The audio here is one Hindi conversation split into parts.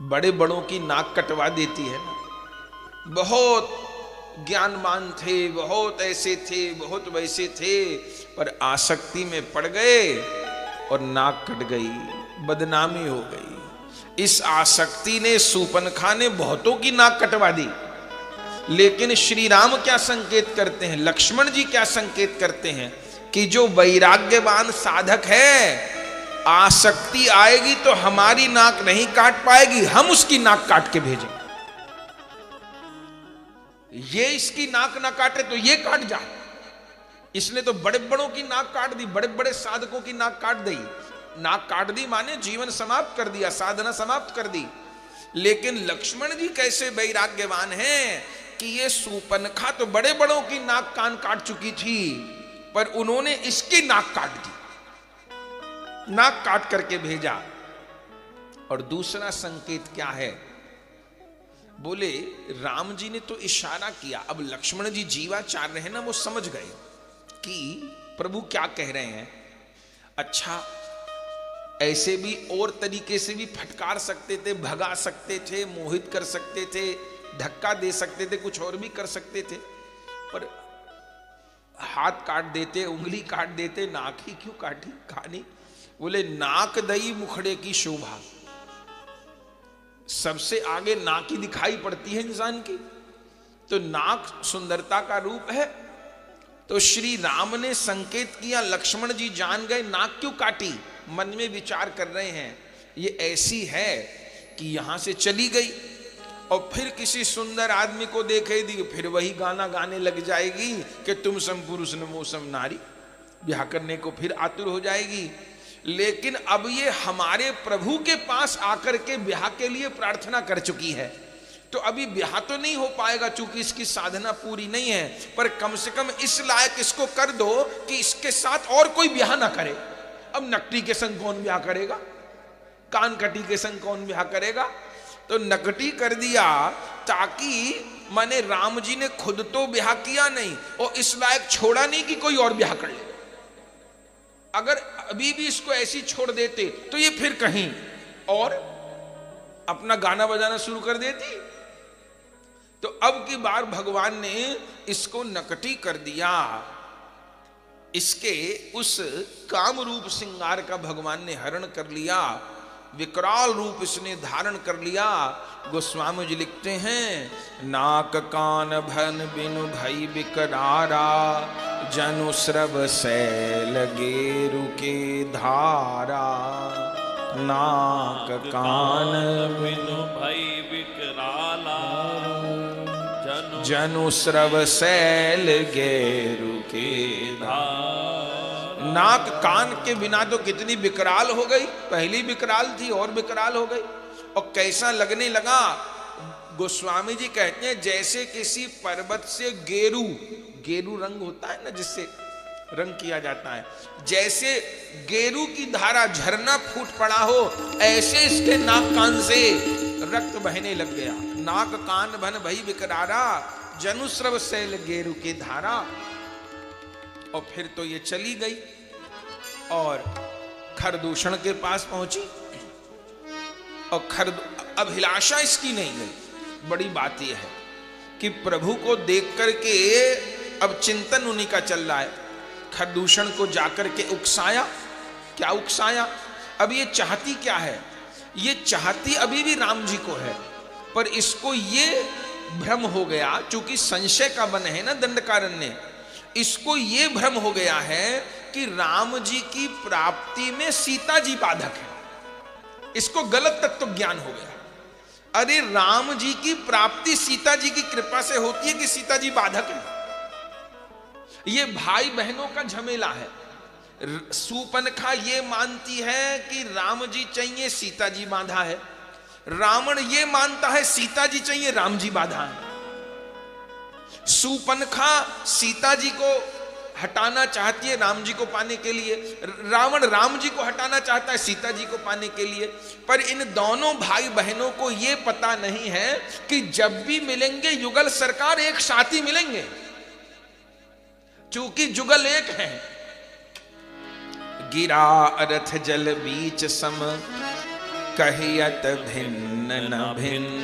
बड़े बड़ों की नाक कटवा देती है ना। बहुत ज्ञानवान थे, बहुत ऐसे थे, बहुत वैसे थे, पर आसक्ति में पड़ गए और नाक कट गई, बदनामी हो गई। इस आसक्ति ने, सूपनखा ने बहुतों की नाक कटवा दी। लेकिन श्री राम क्या संकेत करते हैं, लक्ष्मण जी क्या संकेत करते हैं कि जो वैराग्यवान साधक है, आसक्ति आएगी तो हमारी नाक नहीं काट पाएगी, हम उसकी नाक काट के भेजेंगे। ये इसकी नाक ना काटे तो ये काट जाए। इसने तो बड़े बड़ों की नाक काट दी, बड़े बड़े साधकों की नाक काट दी। नाक काट दी माने जीवन समाप्त कर दिया, साधना समाप्त कर दी। लेकिन लक्ष्मण जी कैसे वैराग्यवान हैं कि ये सूपनखा तो बड़े बड़ों की नाक कान काट चुकी थी, पर उन्होंने इसकी नाक काट दी, नाक काट करके भेजा। और दूसरा संकेत क्या है, बोले राम जी ने तो इशारा किया, अब लक्ष्मण जी जीवाचार्य हैं ना, वो समझ गए कि प्रभु क्या कह रहे हैं। अच्छा, ऐसे भी और तरीके से भी फटकार सकते थे, भगा सकते थे, मोहित कर सकते थे, धक्का दे सकते थे, कुछ और भी कर सकते थे, पर हाथ काट देते, उंगली काट देते, नाक ही क्यों काटी कहानी। बोले नाक दई मुखड़े की शोभा, सबसे आगे नाक ही दिखाई पड़ती है इंसान की, तो नाक सुंदरता का रूप है। तो श्री राम ने संकेत किया, लक्ष्मण जी जान गए नाक क्यों काटी, मन में विचार कर रहे हैं ये ऐसी है कि यहां से चली गई और फिर किसी सुंदर आदमी को देखेगी, फिर वही गाना गाने लग जाएगी कि तुम सम पुरुष न मोसम नारी, ब्याह करने को फिर आतुर हो जाएगी। लेकिन अब ये हमारे प्रभु के पास आकर के ब्याह के लिए प्रार्थना कर चुकी है, तो अभी ब्याह तो नहीं हो पाएगा चूंकि इसकी साधना पूरी नहीं है, पर कम से कम इस लायक इसको कर दो कि इसके साथ और कोई ब्याह ना करे। अब नकटी के संग कौन ब्याह करेगा, कान कटी के संग कौन ब्याह करेगा, तो नकटी कर दिया, ताकि माने राम जी ने खुद तो ब्याह किया नहीं और इस लायक छोड़ा नहीं कि कोई और ब्याह कर ले। अगर अभी भी इसको ऐसी छोड़ देते तो ये फिर कहीं और अपना गाना बजाना शुरू कर देती। तो अब की बार भगवान ने इसको नकटी कर दिया, इसके उस काम रूप श्रृंगार का भगवान ने हरण कर लिया, विकराल रूप इसने धारण कर लिया। गोस्वामी जी लिखते हैं, नाक कान भन बिनु भई विकरारा, जनु श्रव सैल गेरु के धारा। नाक कान बिनु भई विकराला, जनु श्रव सैल गेरु के धारा। नाक कान के बिना तो कितनी विकराल हो गई, पहली विकराल थी और विकराल हो गई। और कैसा लगने लगा, गोस्वामी जी कहते हैं जैसे किसी पर्वत से गेरू, गेरू रंग होता है ना जिससे रंग किया जाता है, जैसे गेरू की धारा झरना फूट पड़ा हो, ऐसे इसके नाक कान से रक्त बहने लग गया। नाक कान भन भई विकरारा, जनुस्रव सैल गेरू के धारा। और फिर तो ये चली गई और खरदूषण के पास पहुंची, और अभिलाषा इसकी नहीं गई। बड़ी बात यह है कि प्रभु को देख करके अब चिंतन उन्हीं का चल रहा है। खरदूषण को जाकर के उकसाया, क्या उकसाया, अब ये चाहती क्या है, ये चाहती अभी भी राम जी को है, पर इसको ये भ्रम हो गया, चूंकि संशय का वन है ना दंडकारण्य, इसको ये भ्रम हो गया है कि राम जी की प्राप्ति में सीता जी बाधक है। इसको गलत तत्व ज्ञान हो गया। अरे राम जी की प्राप्ति सीता जी की कृपा से होती है कि सीता जी बाधक है। ये भाई बहनों का झमेला है। सूपनखा ये मानती है कि राम जी चाहिए, सीता जी बाधा है। रावण ये मानता है सीता जी चाहिए, राम जी बाधा है। सूपनखा सीता जी को हटाना चाहती है राम जी को पाने के लिए, रावण राम जी को हटाना चाहता है सीता जी को पाने के लिए। पर इन दोनों भाई बहनों को यह पता नहीं है कि जब भी मिलेंगे युगल सरकार एक साथ ही मिलेंगे, चूंकि जुगल एक है। गिरा रथ जल बीच सम कहियत भिन्न न भिन्न,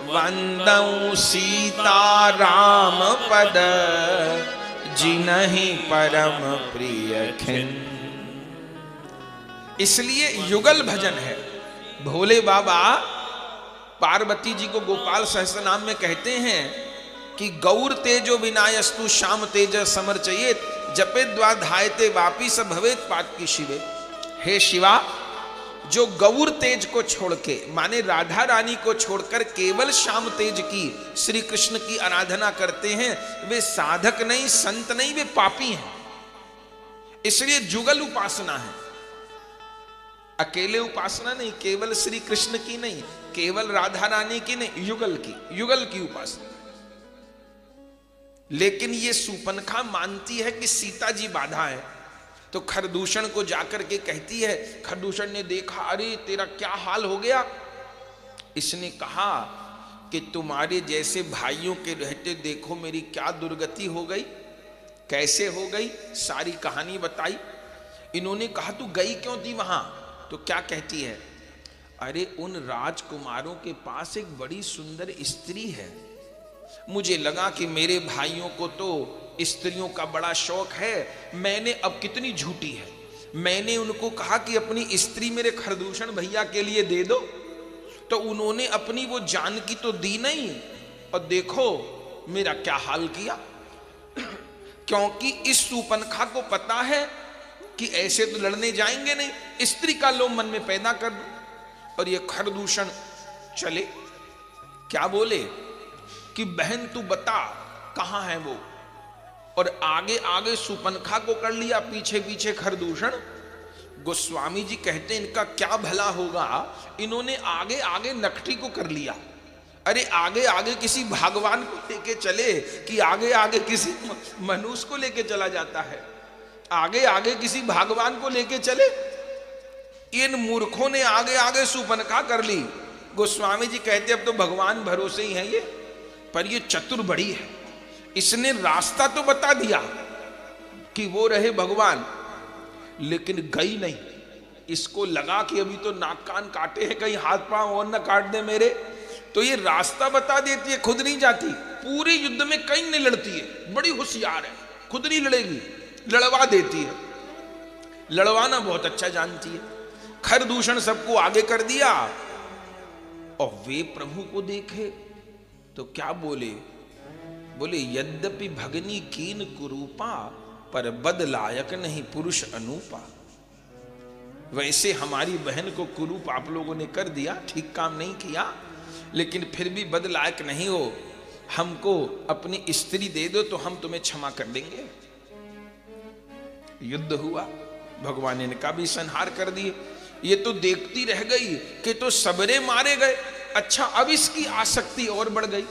वंदऊ सीता राम पद, जिनहि परम प्रिय खिन्न। इसलिए युगल भजन है। भोले बाबा पार्वती जी को गोपाल सहस्रनाम में कहते हैं कि गौर तेजो विनायस्तु श्याम तेज समर चयेत, जपे द्वा धायते वापी सब भवेत पात की शिवे। हे शिवा, जो गौर तेज को छोड़ के, माने राधा रानी को छोड़कर केवल श्याम तेज की, श्री कृष्ण की आराधना करते हैं, वे साधक नहीं, संत नहीं, वे पापी हैं। इसलिए जुगल उपासना है, अकेले उपासना नहीं, केवल श्री कृष्ण की नहीं, केवल राधा रानी की नहीं, युगल की उपासना। लेकिन ये सूपनखा मानती है कि सीता जी बाधा है, तो खरदूषण को जाकर के कहती है। खरदूषण ने देखा, अरे तेरा क्या हाल हो गया। इसने कहा कि तुम्हारे जैसे भाइयों के रहते देखो मेरी क्या दुर्गति हो गई। कैसे हो गई, सारी कहानी बताई। इन्होंने कहा तू गई क्यों थी वहां, तो क्या कहती है, अरे उन राजकुमारों के पास एक बड़ी सुंदर स्त्री है, मुझे लगा कि मेरे भाइयों को तो स्त्रियों का बड़ा शौक है, मैंने, अब कितनी झूठी है, मैंने उनको कहा कि अपनी स्त्री मेरे खरदूषण भैया के लिए दे दो, तो उन्होंने अपनी वो जानकी तो दी नहीं, और देखो मेरा क्या हाल किया। क्योंकि इस सूपनखा को पता है कि ऐसे तो लड़ने जाएंगे नहीं, स्त्री का लोभ मन में पैदा कर दो। और ये खरदूषण चले, क्या बोले कि बहन तू बता कहां है वो, और आगे आगे सूपनखा को कर लिया, पीछे पीछे खरदूषण। गोस्वामी जी कहते हैं इनका क्या भला होगा, इन्होंने आगे आगे नकटी को कर लिया। अरे आगे आगे किसी भगवान को लेके चले कि आगे आगे किसी मनुष्य को लेके चला जाता है, आगे आगे किसी भगवान को लेके चले। इन मूर्खों ने आगे आगे सूपनखा कर ली। गोस्वामी जी कहते अब तो भगवान भरोसे ही है ये, पर ये चतुर बड़ी है, इसने रास्ता तो बता दिया कि वो रहे भगवान, लेकिन गई नहीं। इसको लगा कि अभी तो नाक कान काटे हैं, कहीं हाथ पांव और न काट दे मेरे, तो ये रास्ता बता देती है, खुद नहीं जाती। पूरे युद्ध में कहीं नहीं लड़ती है, बड़ी होशियार है, खुद नहीं लड़ेगी, लड़वा देती है, लड़वाना बहुत अच्छा जानती है। खरदूषण सबको आगे कर दिया, और वे प्रभु को देखे तो क्या बोले, बोले यद्यपि भगनी कीन कुरूपा, पर बद लायक नहीं पुरुष अनूपा। वैसे हमारी बहन को कुरूप आप लोगों ने कर दिया, ठीक काम नहीं किया, लेकिन फिर भी बद लायक नहीं हो, हमको अपनी स्त्री दे दो तो हम तुम्हें क्षमा कर देंगे। युद्ध हुआ, भगवान ने इनका भी संहार कर दिए। ये तो देखती रह गई कि तो सबरे मारे गए। अच्छा, अब इसकी आसक्ति और बढ़ गई,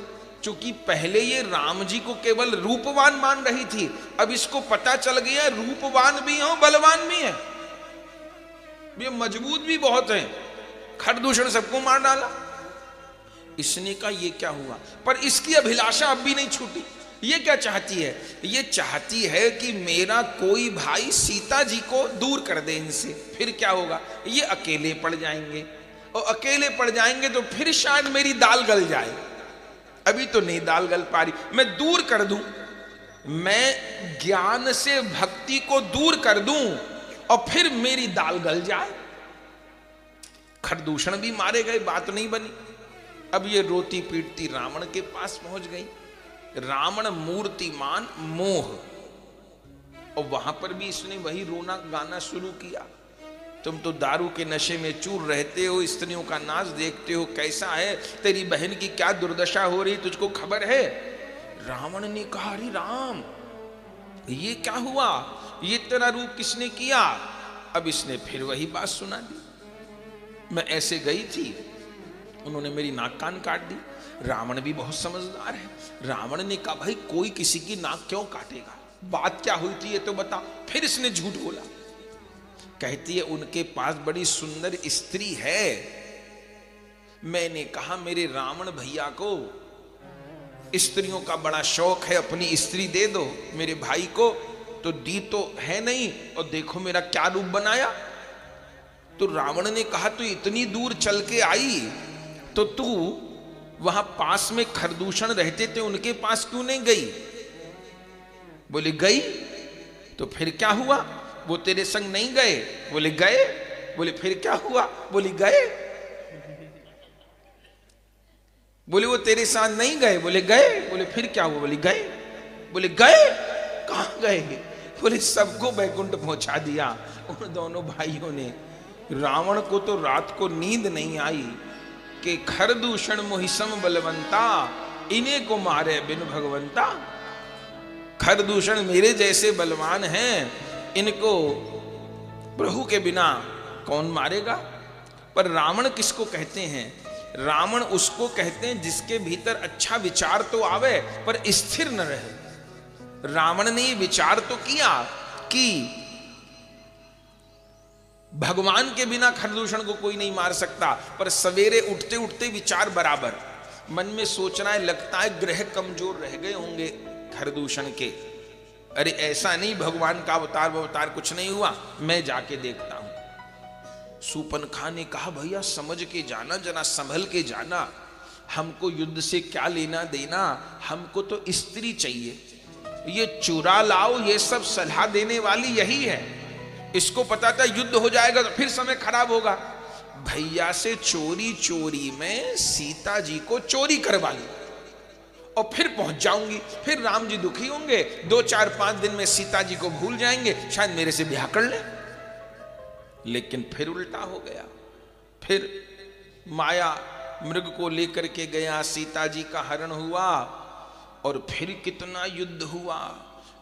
क्योंकि पहले ये राम जी को केवल रूपवान मान रही थी, अब इसको पता चल गया रूपवान भी हो बलवान भी है, ये मजबूत भी बहुत है। खरदूषण सबको मार डाला। इसने कहा ये क्या हुआ, पर इसकी अभिलाषा अब भी नहीं छूटी। ये क्या चाहती है, ये चाहती है कि मेरा कोई भाई सीता जी को दूर कर दे इनसे, फिर क्या होगा, ये अकेले पड़ जाएंगे, और अकेले पड़ जाएंगे तो फिर शायद मेरी दाल गल जाए। अभी तो नहीं दाल गल पा रही, मैं दूर कर दूं, मैं ज्ञान से भक्ति को दूर कर दूं और फिर मेरी दाल गल जाए। खरदूषण भी मारे गए, बात नहीं बनी। अब ये रोती पीटती रावण के पास पहुंच गई। रावण मूर्तिमान मोह, और वहां पर भी इसने वही रोना गाना शुरू किया। तुम तो दारू के नशे में चूर रहते हो, स्त्रियों का नाच देखते हो, कैसा है तेरी बहन की क्या दुर्दशा हो रही, तुझको खबर है। रावण ने कहा अरे राम, ये क्या हुआ, ये तेरा रूप किसने किया। अब इसने फिर वही बात सुना दी, मैं ऐसे गई थी, उन्होंने मेरी नाक कान काट दी। रावण भी बहुत समझदार है। रावण ने कहा भाई कोई किसी की नाक क्यों काटेगा, बात क्या हुई थी ये तो बता। फिर इसने झूठ बोला। कहती है उनके पास बड़ी सुंदर स्त्री है, मैंने कहा मेरे रावण भैया को स्त्रियों का बड़ा शौक है, अपनी स्त्री दे दो मेरे भाई को, तो दी तो है नहीं, और देखो मेरा क्या रूप बनाया। तो रावण ने कहा तू इतनी दूर चल के आई तो तू वहां पास में खरदूषण रहते थे उनके पास क्यों नहीं गई? बोले गई। तो फिर क्या हुआ? वो तेरे संग नहीं गए? बोले गए। बोले फिर क्या हुआ? बोले गए। बोले वो तेरे साथ नहीं गए? बोले गए। बोले फिर क्या हुआ? बोले गए। बोले गए कहां गए? बोले सबको बैकुंठ पहुंचा दिया। उन दोनों भाइयों ने। रावण को तो रात को नींद नहीं आई कि खरदूषण मोहिसम बलवंता, इन्हें को मारे बिन भगवंता। खरदूषण मेरे जैसे बलवान हैं, इनको प्रभु के बिना कौन मारेगा? पर रावण किसको कहते हैं? रावण उसको कहते हैं जिसके भीतर अच्छा विचार तो आवे पर स्थिर न रहे। रावण ने ये विचार तो किया कि भगवान के बिना खरदूषण को कोई नहीं मार सकता, पर सवेरे उठते उठते विचार बराबर मन में सोचना है, लगता है ग्रह कमजोर रह गए होंगे खरदूषण के। अरे ऐसा नहीं, भगवान का अवतार कुछ नहीं हुआ, मैं जाके देखता हूं। सूपनखा ने कहा भैया समझ के जाना, जरा संभल के जाना, हमको युद्ध से क्या लेना देना, हमको तो स्त्री चाहिए। ये चुरा लाओ, ये सब सलाह देने वाली यही है। इसको पता था युद्ध हो जाएगा तो फिर समय खराब होगा। भैया से चोरी चोरी में सीता जी को चोरी करवा ली और फिर पहुंच जाऊंगी, फिर राम जी दुखी होंगे, 2-4-5 दिन में सीता जी को भूल जाएंगे, शायद मेरे से ब्याह कर ले। लेकिन फिर उल्टा हो गया। फिर माया मृग को लेकर के गया, सीता जी का हरण हुआ और फिर कितना युद्ध हुआ।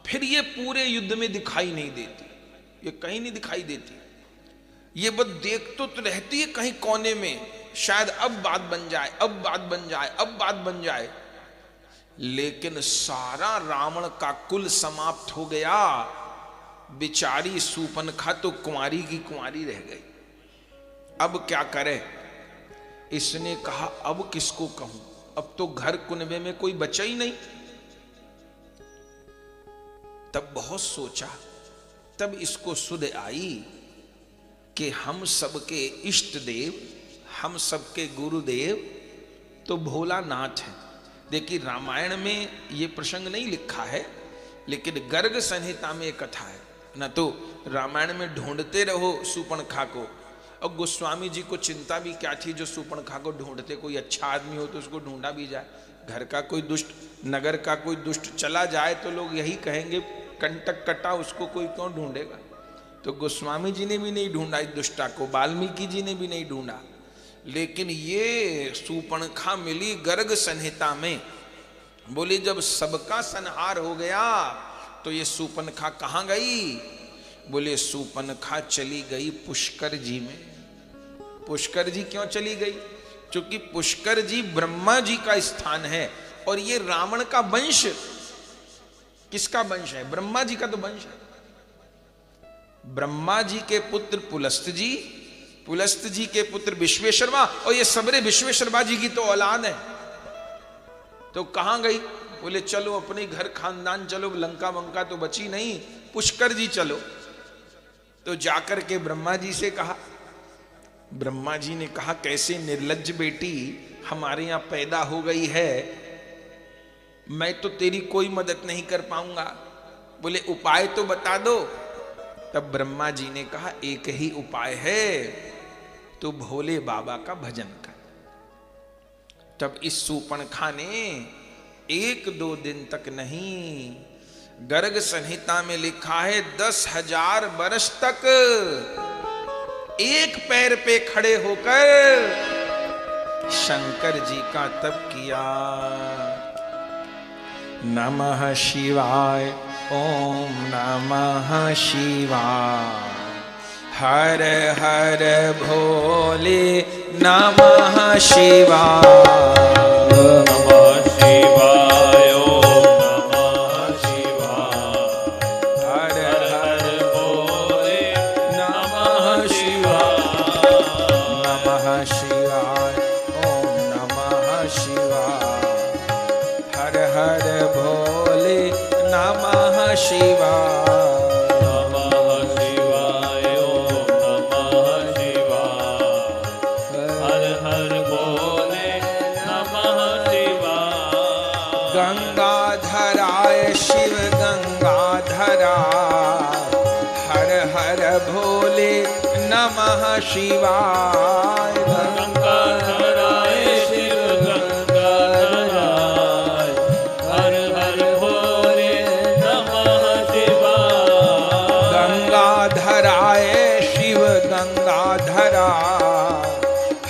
फिर ये पूरे युद्ध में दिखाई नहीं देती, ये कहीं नहीं दिखाई देती। ये बस देख तो रहती है कहीं कोने में, शायद अब बात बन जाए, अब बात बन जाए, अब बात बन जाए। लेकिन सारा रावण का कुल समाप्त हो गया, बेचारी सूपनखा तो कुंवारी की कुंवारी रह गई। अब क्या करे? इसने कहा अब किसको कहूं, अब तो घर कुनबे में कोई बचा ही नहीं। तब बहुत सोचा, तब इसको सुध आई कि हम सबके इष्ट देव, हम सबके गुरुदेव तो भोलानाथ है। देखिए रामायण में ये प्रसंग नहीं लिखा है, लेकिन गर्ग संहिता में कथा है ना। तो रामायण में ढूंढते रहो सूपनखा को, और गोस्वामी जी को चिंता भी क्या थी, जो सूपनखा को ढूंढते, कोई अच्छा आदमी हो तो उसको ढूंढा भी जाए। घर का कोई दुष्ट, नगर का कोई दुष्ट चला जाए तो लोग यही कहेंगे कंटक कटा, उसको कोई क्यों ढूंढेगा। तो गोस्वामी जी ने भी नहीं ढूंढा इस दुष्टा को, वाल्मीकि जी ने भी नहीं ढूंढा, लेकिन ये सूपनखा मिली गर्ग संहिता में। बोली जब सबका संहार हो गया तो ये सूपनखा कहाँ गई? बोले सूपनखा चली गई पुष्कर जी में। पुष्कर जी क्यों चली गई? क्योंकि पुष्कर जी ब्रह्मा जी का स्थान है, और ये रावण का वंश किसका वंश है? ब्रह्मा जी का तो वंश है। ब्रह्मा जी के पुत्र पुलस्त जी, पुलस्त जी के पुत्र विश्वेश्वरमा, और ये सबरे विश्वेश्वरमा जी की तो औलाद है। तो कहां गई? बोले चलो अपने घर खानदान चलो, लंका वंका तो बची नहीं, पुष्कर जी चलो। तो जाकर के ब्रह्मा जी से कहा। ब्रह्मा जी ने कहा कैसे निर्लज्ज बेटी हमारे यहां पैदा हो गई है, मैं तो तेरी कोई मदद नहीं कर पाऊंगा। बोले उपाय तो बता दो। तब ब्रह्मा जी ने कहा एक ही उपाय है, तो भोले बाबा का भजन कर। तब इस सूपनखा ने 1-2 दिन तक नहीं, गर्ग संहिता में लिखा है 10,000 वर्ष तक एक पैर पे खड़े होकर शंकर जी का तप किया। नमः शिवाय, ओम नमः शिवाय, हर हर भोले नमः शिवाय, नमः शिवाय, ओम नमः शिवाय, हर हर भोले नमः शिवाय, नमः शिवाय, ओम नमः शिवाय, हर हर भोले नमः शिवाय, नमः शिवाय, ओम नमः शिवाय, नमः शिवाय। गंगा धराय शिव गंगा धराय, हर हर भोले नमः शिवाय। गंगा धराय शिव गंगा धराय,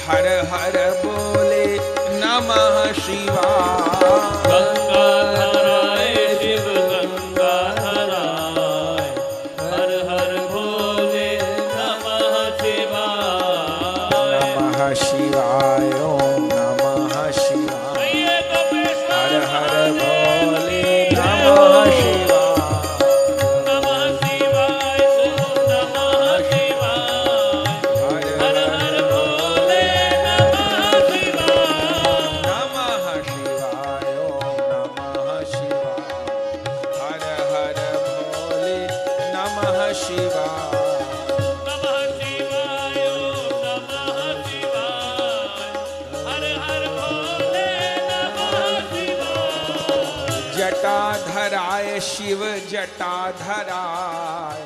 हर हर भोले नमः शिवाय। गंगा धराय शिव गंगा धराय, हर हर भोले नमः शिवाय। नमः शिवाय ओम नमः शिवाय, हर हर भोले नमः शिवाय। नमः शिवाय नमः शिवाय, हर हर हर भोले नमः शिवाय। नमः शिवाय ओम नमः शिवाय, हर हर भोले नमः शिवाय। नमः शिवाय नमः शिवाय, हर हर भोले नमः शिवाय। जटाधराय शिव जटाधराय,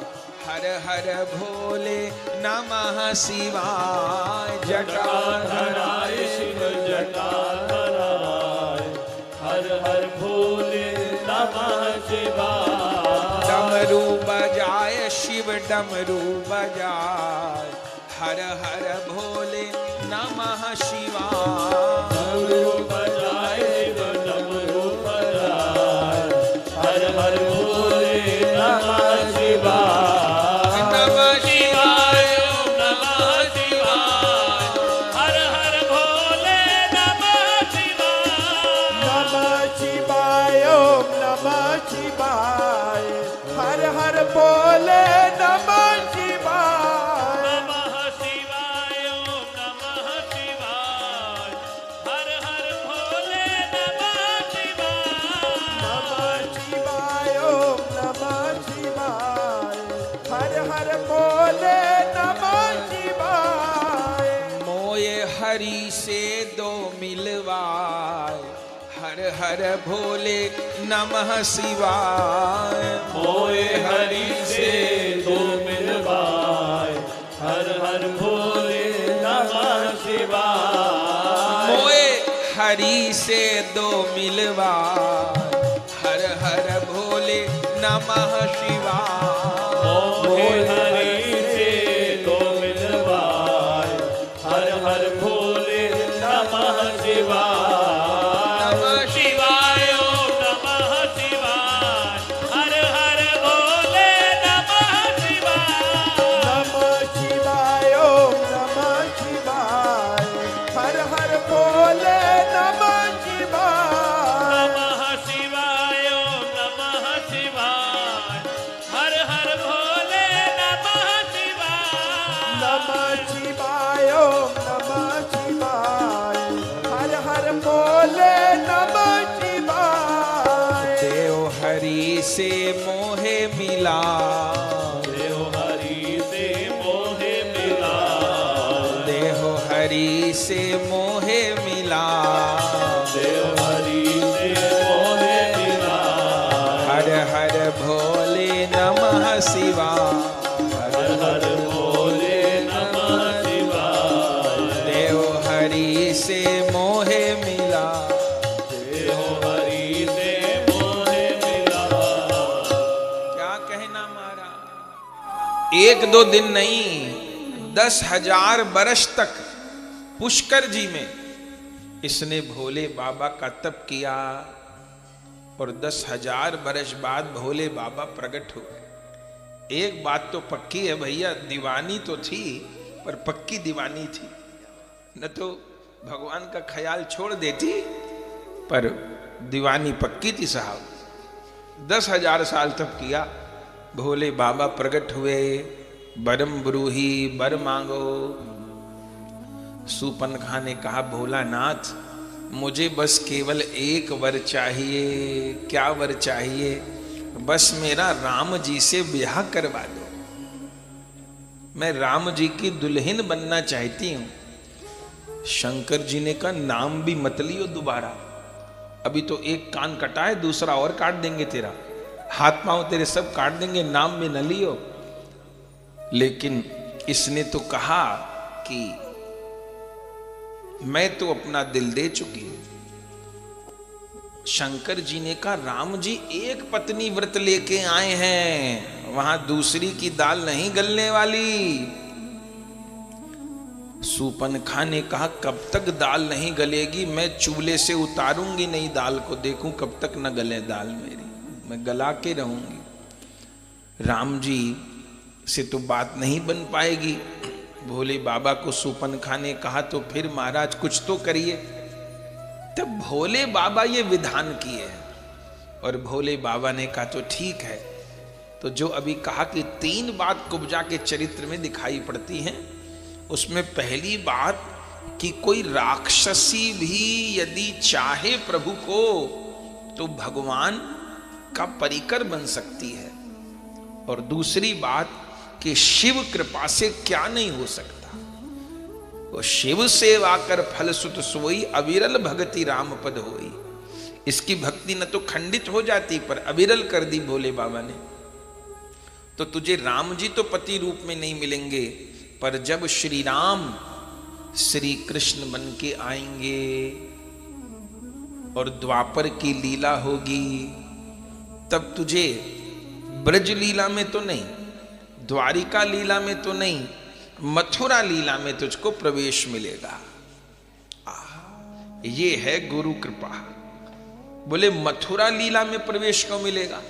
हर हर भोले नमः शिवाय। जटाधराय शिव जटाधराय, हर हर भोले नमः शिवाय। डमरू बजाय शिव डमरू बजाय, हर हर भोले नमः शिवाय। डमरू बजाय शिव डमरू बजाय, हर हर भोले नमः शिवाय। नमः शिवाय नमः शिवाय, हर हर भोले नमः शिवाय। नमः शिवाय ओम नमः शिवाय, हर हर बोले नमः शिवाय। नमः शिवाय नमः शिवाय, हर हर भोले नमः शिवाय। नमः शिवाय ओम नमः शिवाय, हर हर बोले नमः शिवाय। मोये हरि से दो मिलवाय, हर हर भोले नमः शिवाय। मोए हरि से दो मिलवाय, हर हर भोले नमः शिवाय। मोये हरि से दो मिलवाय, हर हर भोले नमः शिवाय। मोए हरि से दो मिलवाय, हर हर भोले नमः शिवाय। नमः शिवाय नमः शिवाय, हर हर भोले नमः शिवाय। नमः शिवाय ओम नमः शिवाय, हर हर बोले नमः शिवाय। नमः शिवाय नमः शिवाय, हर हर भोले नमः शिवाय। नमः शिवाय ओम नमः शिवाय, हर हर बोले नमः शिवाय। देव हरि से मोहे मिला, देव हरि से मोहे मिला। देह हरि से मोहे मिला, देव हरि से मोहे मिला। हर हर भोले नमः शिवाय। हर हर भोले नमः शिवाय। देव हरि से मोहे मिला, देव हरि से मोहे मिला। क्या कहना मारा। एक दो दिन नहीं, 10,000 बरस तक पुष्कर जी में इसने भोले बाबा का तप किया और 10,000 बरस बाद भोले बाबा प्रकट हुए। एक बात तो पक्की है भैया, दीवानी तो थी पर पक्की दीवानी थी, न तो भगवान का ख्याल छोड़ देती, पर दीवानी पक्की थी साहब। 10,000 साल तप किया, भोले बाबा प्रकट हुए। बरम ब्रूही बर मांगो। सूपनखा ने कहा भोलानाथ मुझे बस केवल एक वर चाहिए। क्या वर चाहिए? बस मेरा राम जी से ब्याह करवा दो, मैं राम जी की दुल्हन बनना चाहती हूं। शंकर जी ने कहा नाम भी मत लियो दोबारा, अभी तो एक कान कटा है, दूसरा और काट देंगे तेरा, हाथ पांव तेरे सब काट देंगे, नाम में न लियो। लेकिन इसने तो कहा कि मैं तो अपना दिल दे चुकी हूं। शंकर जी ने कहा राम जी एक पत्नी व्रत लेके आए हैं, वहां दूसरी की दाल नहीं गलने वाली। सूपनखा ने कहा कब तक दाल नहीं गलेगी, मैं चूल्हे से उतारूंगी नहीं दाल को, देखूं कब तक न गले दाल मेरी, मैं गला के रहूंगी। राम जी से तो बात नहीं बन पाएगी। भोले बाबा को सूपनखा ने कहा तो फिर महाराज कुछ तो करिए। तब भोले बाबा ये विधान किए हैं और भोले बाबा ने कहा तो ठीक है। तो जो अभी कहा कि 3 बात कुब्जा के चरित्र में दिखाई पड़ती हैं, उसमें पहली बात कि कोई राक्षसी भी यदि चाहे प्रभु को तो भगवान का परिकर बन सकती है। और दूसरी बात कि शिव कृपा से क्या नहीं हो सकता। वो शिव सेवा कर फल सुत सोई, अविरल भगति राम पद होई। इसकी भक्ति न तो खंडित हो जाती पर अविरल कर दी भोले बाबा ने। तो तुझे राम जी तो पति रूप में नहीं मिलेंगे, पर जब श्री राम श्री कृष्ण बन के आएंगे और द्वापर की लीला होगी, तब तुझे ब्रज लीला में तो नहीं, द्वारिका लीला में तो नहीं, मथुरा लीला में तुझको प्रवेश मिलेगा। ये है गुरु कृपा। बोले मथुरा लीला में प्रवेश क्यों मिलेगा?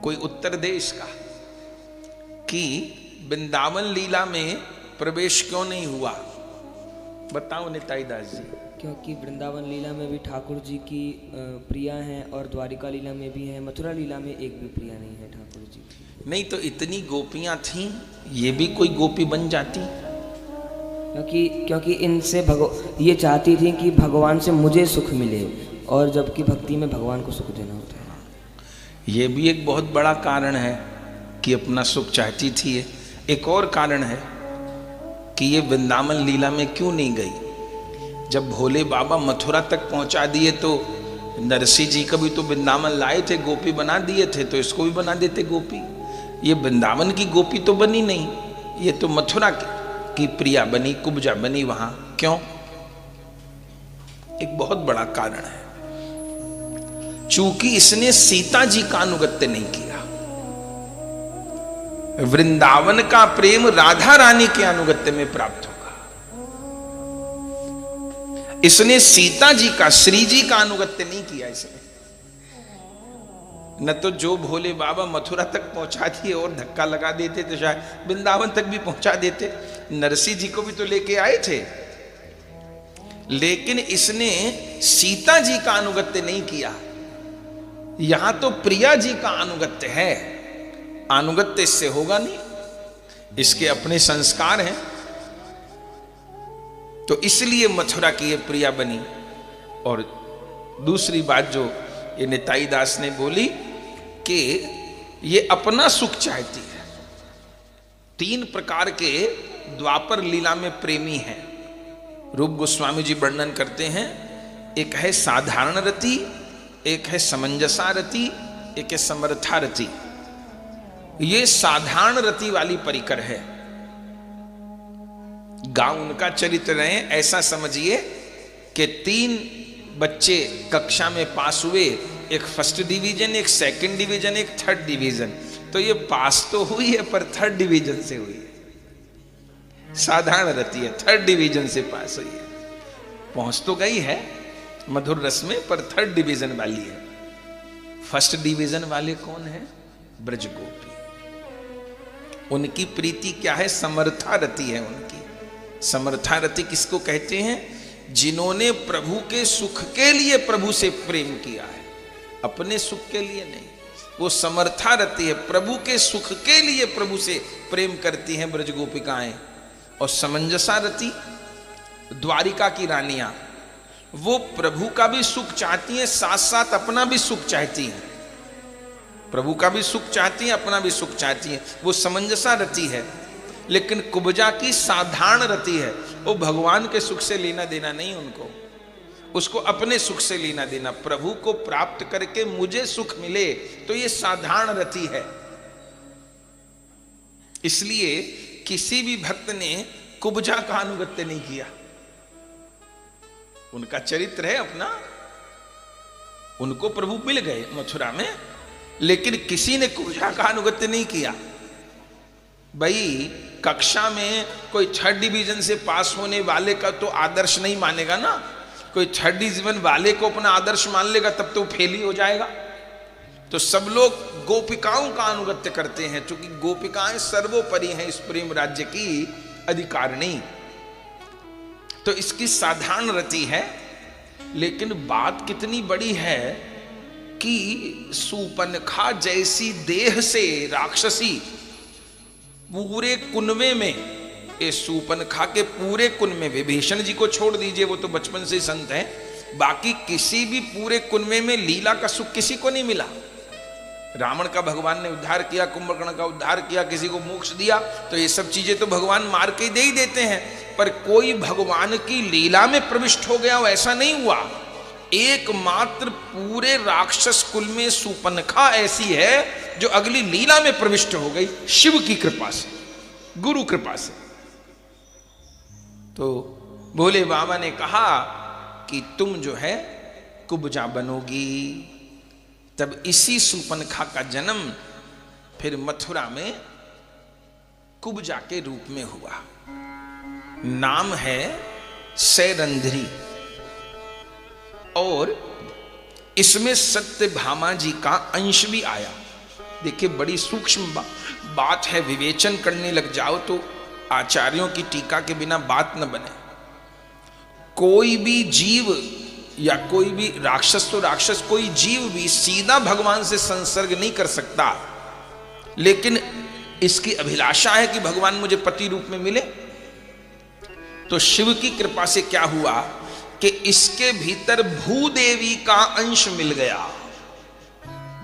कोई उत्तर दे इसका कि वृंदावन लीला में प्रवेश क्यों नहीं हुआ? बताओ निताई दास जी। क्योंकि वृंदावन लीला में भी ठाकुर जी की प्रिया हैं और द्वारिका लीला में भी है, मथुरा लीला में एक भी प्रिया नहीं है ठाकुर जी। नहीं तो इतनी गोपियां थीं, ये भी कोई गोपी बन जाती। क्योंकि इनसे ये चाहती थी कि भगवान से मुझे सुख मिले, और जबकि भक्ति में भगवान को सुख देना होता है। ये भी एक बहुत बड़ा कारण है कि अपना सुख चाहती थी। एक और कारण है कि ये वृंदावन लीला में क्यों नहीं गई। जब भोले बाबा मथुरा तक पहुंचा दिए तो नरसिंह जी कभी तो वृंदावन लाए थे, गोपी बना दिए थे, तो इसको भी बना देते गोपी। ये वृंदावन की गोपी तो बनी नहीं, ये तो मथुरा की प्रिया बनी, कुब्जा बनी वहां। क्यों? एक बहुत बड़ा कारण है, चूंकि इसने सीता जी का अनुगत्य नहीं किया। वृंदावन का प्रेम राधा रानी के अनुगत्य में प्राप्त होगा। इसने सीता जी का, श्री जी का अनुगत्य नहीं किया इसने। न तो जो भोले बाबा मथुरा तक पहुंचा दिए और धक्का लगा देते तो शायद वृंदावन तक भी पहुंचा देते। नरसिंह जी को भी तो लेके आए थे, लेकिन इसने सीता जी का अनुगत्य नहीं किया। यहां तो प्रिया जी का अनुगत्य है, अनुगत्य इससे होगा नहीं, इसके अपने संस्कार हैं। तो इसलिए मथुरा की ये प्रिया बनी। और दूसरी बात जो ये निताई दास ने बोली कि ये अपना सुख चाहती है। 3 प्रकार के द्वापर लीला में प्रेमी हैं। रूप गोस्वामी जी वर्णन करते हैं, एक है साधारण रति, एक है समंजसा रति, एक है समर्था रति। ये साधारण रति वाली परिकर है। गांव उनका चरित्र रहे, ऐसा समझिए कि 3 बच्चे कक्षा में पास हुए, एक फर्स्ट डिवीजन, एक सेकंड डिवीजन, एक थर्ड डिवीजन। तो ये पास तो हुई है पर थर्ड डिवीजन से हुई है। साधारण रति है, थर्ड डिवीजन से पास हुई है। पहुंच तो गई है मधुर रस में, पर थर्ड डिवीजन वाली है। फर्स्ट डिवीजन वाले कौन है? ब्रज गोपी। उनकी प्रीति क्या है? समर्था रति है उनकी। समर्था रति किसको कहते हैं? जिन्होंने प्रभु के सुख के लिए प्रभु से प्रेम किया है, अपने सुख के लिए नहीं। वो समर्था रति है, प्रभु के सुख के लिए प्रभु से प्रेम करती हैं ब्रज गोपिकाएं। और समंजसा रति द्वारिका की रानियां, वो प्रभु का भी सुख चाहती हैं, साथ साथ अपना भी सुख चाहती हैं। प्रभु का भी सुख चाहती हैं, अपना भी सुख चाहती हैं। वो समंजसा रति है। लेकिन कुब्जा की साधारण रति है, वो भगवान के सुख से लेना देना नहीं उनको, उसको अपने सुख से लेना देना। प्रभु को प्राप्त करके मुझे सुख मिले, तो ये साधारण रति है। इसलिए किसी भी भक्त ने कुब्जा का अनुगत्य नहीं किया। उनका चरित्र है अपना, उनको प्रभु मिल गए मथुरा में, लेकिन किसी ने कुब्जा का अनुगत्य नहीं किया। भाई कक्षा में कोई 3rd डिवीजन से पास होने वाले का तो आदर्श नहीं मानेगा ना। कोई 3rd डिवीजन वाले को अपना आदर्श मान लेगा तब तो फेल ही हो जाएगा। तो सब लोग गोपिकाओं का अनुगत्य करते हैं, क्योंकि गोपिकाएं सर्वोपरि हैं इस प्रेम राज्य की अधिकारिणी। तो इसकी साधारण रति है, लेकिन बात कितनी बड़ी है कि सूपनखा जैसी देह से राक्षसी पूरे कुनवे में, ये सूपनखा के पूरे कुनवे, विभीषण जी को छोड़ दीजिए वो तो बचपन से संत हैं, बाकी किसी भी पूरे कुनवे में लीला का सुख किसी को नहीं मिला। रावण का भगवान ने उद्धार किया, कुंभकर्ण का उद्धार किया, किसी को मोक्ष दिया, तो ये सब चीजें तो भगवान मार के दे ही देते हैं, पर कोई भगवान की लीला में प्रविष्ट हो गया ऐसा नहीं हुआ। एकमात्र पूरे राक्षस कुल में सूपनखा ऐसी है जो अगली लीला में प्रविष्ट हो गई, शिव की कृपा से, गुरु कृपा से। तो भोले बाबा ने कहा कि तुम जो है कुब्जा बनोगी। तब इसी सूपनखा का जन्म फिर मथुरा में कुब्जा के रूप में हुआ। नाम है सैरंध्री, और इसमें सत्यभामा जी का अंश भी आया। देखिए बड़ी सूक्ष्म बात है, विवेचन करने लग जाओ तो आचार्यों की टीका के बिना बात न बने। कोई भी जीव या कोई भी राक्षस, तो राक्षस कोई जीव भी सीधा भगवान से संसर्ग नहीं कर सकता, लेकिन इसकी अभिलाषा है कि भगवान मुझे पति रूप में मिले। तो शिव की कृपा से क्या हुआ कि इसके भीतर भूदेवी का अंश मिल गया।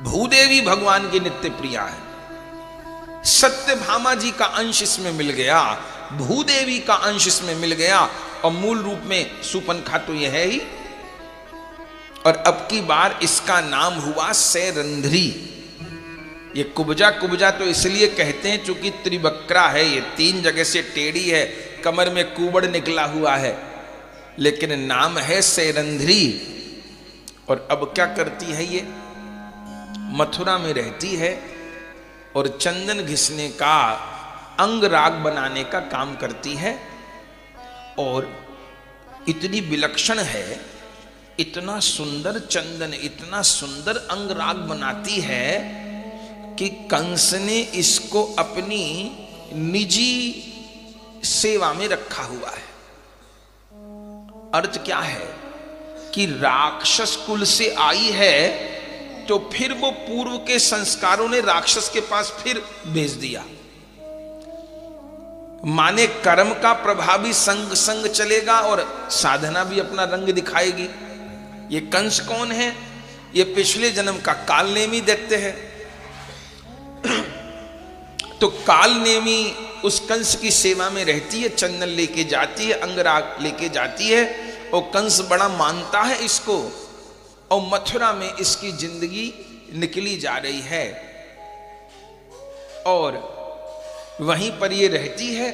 भूदेवी भगवान की नित्य प्रिया है। सत्यभामा जी का अंश इसमें मिल गया, भूदेवी का अंश इसमें मिल गया, और मूल रूप में सूपनखा तो यह है ही। और अब की बार इसका नाम हुआ सैरंध्री। ये कुब्जा कुब्जा तो इसलिए कहते हैं चूंकि त्रिवक्रा है, ये 3 जगह से टेढ़ी है, कमर में कुबड़ निकला हुआ है, लेकिन नाम है सैरंध्री। और अब क्या करती है ये? मथुरा में रहती है और चंदन घिसने का, अंग राग बनाने का काम करती है, और इतनी विलक्षण है, इतना सुंदर चंदन, इतना सुंदर अंग राग बनाती है कि कंस ने इसको अपनी निजी सेवा में रखा हुआ है। अर्थ क्या है कि राक्षस कुल से आई है, तो फिर वो पूर्व के संस्कारों ने राक्षस के पास फिर भेज दिया। माने कर्म का प्रभाव भी संग संग चलेगा और साधना भी अपना रंग दिखाएगी। ये कंस कौन है? ये पिछले जन्म का कालनेमी दैत्य है। तो कालनेमी उस कंस की सेवा में रहती है, चंदन लेके जाती है, अंगराग लेके जाती है, और कंस बड़ा मानता है इसको, और मथुरा में इसकी जिंदगी निकली जा रही है, और वहीं पर ये रहती है,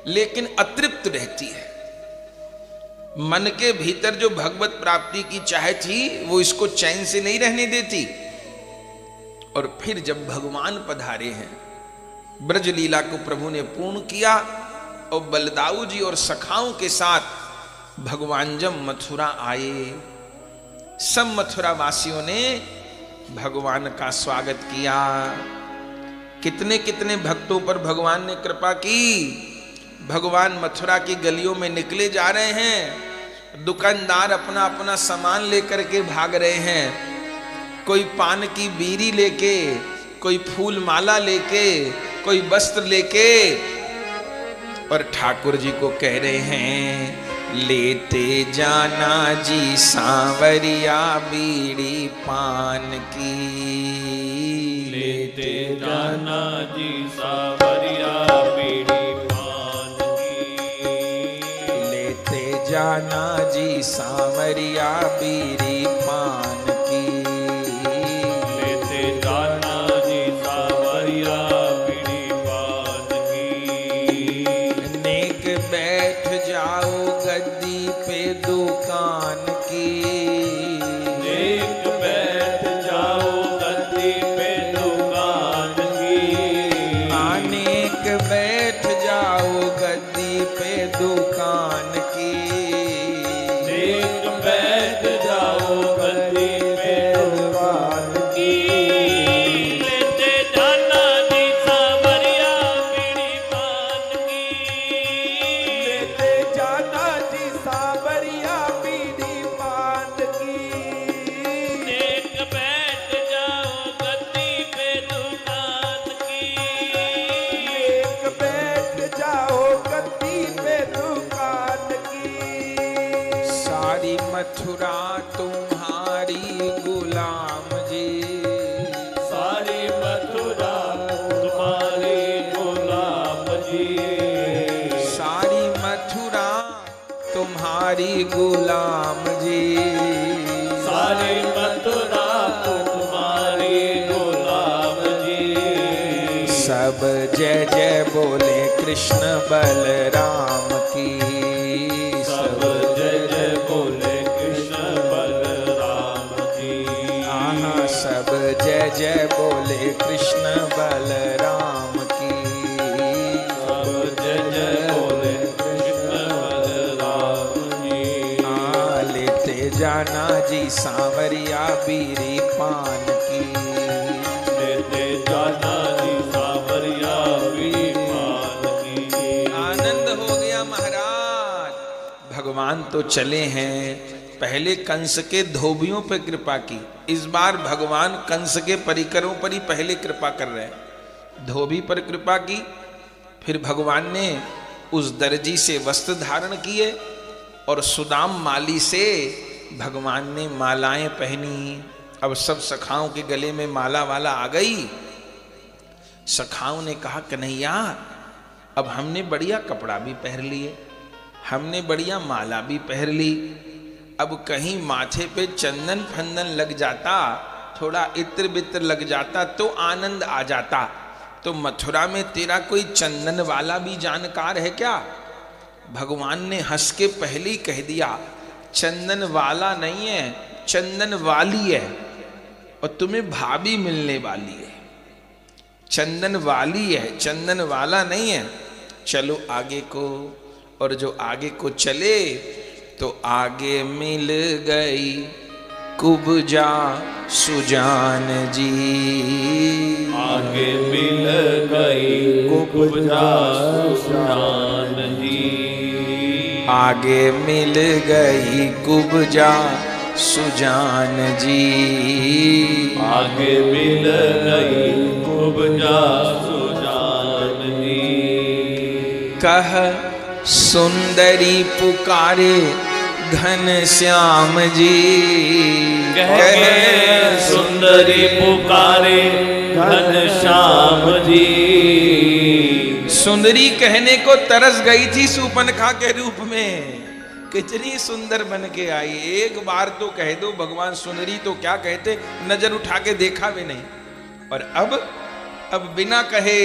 लेकिन अतृप्त रहती है। मन के भीतर जो भगवत प्राप्ति की चाह थी वो इसको चैन से नहीं रहने देती। और फिर जब भगवान पधारे हैं, ब्रज लीला को प्रभु ने पूर्ण किया, और बलदाऊ जी और सखाओं के साथ भगवान जब मथुरा आए, सब मथुरा वासियों ने भगवान का स्वागत किया। कितने कितने भक्तों पर भगवान ने कृपा की। भगवान मथुरा की गलियों में निकले जा रहे हैं, दुकानदार अपना अपना सामान लेकर के भाग रहे हैं, कोई पान की बीड़ी लेके, कोई फूल माला लेके, कोई वस्त्र लेके, और ठाकुर जी को कह रहे हैं, लेते जाना जी सांवरिया बीड़ी पान की, लेते जाना जी सांवरिया बीड़ी पान की, लेते जाना जी सांवरिया बीड़ी पान की, लेते जाना जी सांवरिया बीड़ी पान गद्दी पे दुकान की। नेक बैठ जाओ गद्दी पे दुकान की। अनेक बैठ जाओ गद्दी पे दुकान की। नेक बैठ जाओ गद्दी पे दुकान की। लेते जाना जी सावरिया बीड़ी पान की। लेते जाना जी सावरिया बीड़ी पान की। नेक बैठ जाओ गद्दी पे दुकान की। एक बैठ जाओ गद्दी पे दुकान की। सारी मथुरा तुम्हारी गुलाम जी। सारी मथुरा तुम्हारी गुलाम जी। सारी मथुरा तुम्हारी गुलाम जी। सारी मथुरा तुम्हारी गुलाम जी। सब जय जय बोले कृष्ण बलराम की। सब जय जय बोले कृष्ण बलराम की। आहा सब जय जय बोले कृष्ण बलराम की। सब जय जय बोले कृष्ण बलराम जी। लेते जाना जी सांवरिया बीड़ी पान की। लेते जाना जी सावरिया बीड़ी पान की। आनंद हो गया महाराज। भगवान तो चले हैं, पहले कंस के धोबियों पर कृपा की, इस बार भगवान कंस के परिकरों पर ही पहले कृपा कर रहे हैं। धोबी पर कृपा की, फिर भगवान ने उस दर्जी से वस्त्र धारण किए और सुदाम माली से भगवान ने मालाएं पहनी। अब सब सखाओं के गले में माला वाला आ गई। सखाओं ने कहा कन्हैया अब हमने बढ़िया कपड़ा भी पहन लिए, हमने बढ़िया माला भी पहन ली, अब कहीं माथे पे चंदन फंदन लग जाता, थोड़ा इत्र बित्र लग जाता तो आनंद आ जाता। तो मथुरा में तेरा कोई चंदन वाला भी जानकार है क्या? भगवान ने हंस के पहले ही कह दिया चंदन वाला नहीं है, चंदन वाली है और तुम्हें भाभी मिलने वाली है। चंदन वाली है, चंदन वाला नहीं है। चलो आगे को। और जो आगे को चले तो आगे मिल गई कुब्जा सुजान जी। आगे मिल गई कुब्जा सुजान जी। आगे मिल गई कुब्जा सुजान जी। आगे मिल गई कुब्जा सुजान जी। कह सुंदरी पुकारे घन श्याम जी। कह सुंदरी पुकारे घन श्याम जी। सुंदरी कहने को तरस गई थी सूर्पनखा के रूप में, कितनी सुंदर बन के आई। एक बार तो कह दो भगवान सुंदरी तो क्या कहते, नजर उठा के देखा भी नहीं। और अब बिना कहे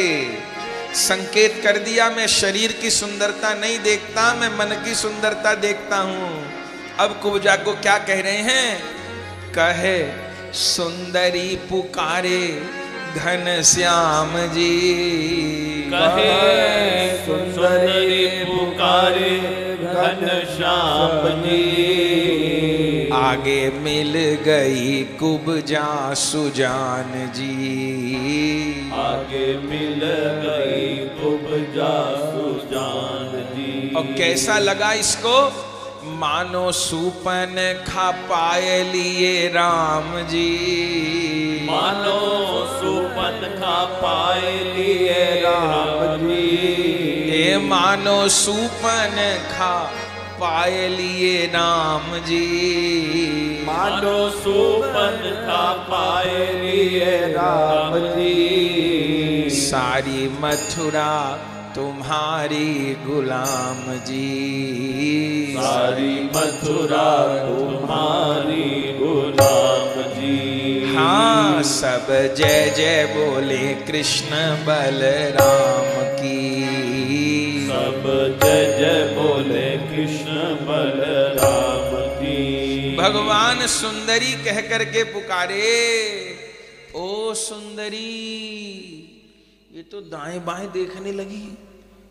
संकेत कर दिया, मैं शरीर की सुंदरता नहीं देखता, मैं मन की सुंदरता देखता हूं। अब कुब्जा को क्या कह रहे हैं? कहे सुंदरी पुकारे घन श्याम जी। कहे सुंदरी पुकारे घन श्याम जी। आगे मिल गई कुब्जा सुजान जी। आगे मिल गई कुब्जा सुजान जी। और कैसा लगा इसको? मानो सूपन खा पाए लिए राम जी। मानो सूपन खा पाए लिए राम जी। मानो सूपन खा पाए लिए राम जी। मानो सूपन खा पाए लिए राम जी। सारी मथुरा तुम्हारी गुलाम जी। सारी मथुरा तुम्हारी गुलाम जी। हाँ सब जय जय बोले कृष्ण बलराम की। सब जय जय बोले कृष्ण बलराम की। भगवान सुंदरी कह करके पुकारे, ओ सुंदरी। ये तो दाएं बाएं देखने लगी,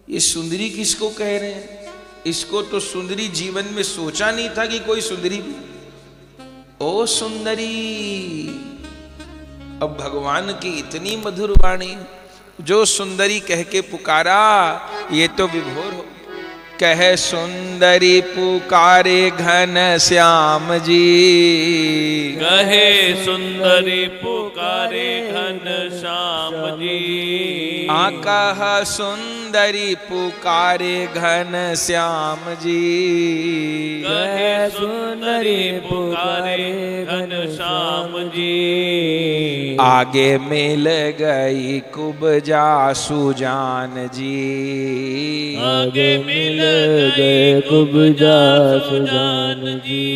ये सुंदरी किसको कह रहे हैं? इसको तो सुंदरी जीवन में सोचा नहीं था कि कोई सुंदरी भी। ओ सुंदरी। अब भगवान की इतनी मधुर वाणी, जो सुंदरी कह के पुकारा, ये तो विभोर हो। कहे सुंदरी पुकारे घन श्याम जी, कहे सुंदरी पुकारे घन श्याम जी। कह सुंदरी पुकारे घन श्याम जी, कहे सुंदरी पुकारे घन श्याम जी। आगे मिल गई कुब्जा सुजान जी, आगे मिल गए कुब्जा सुजान जी।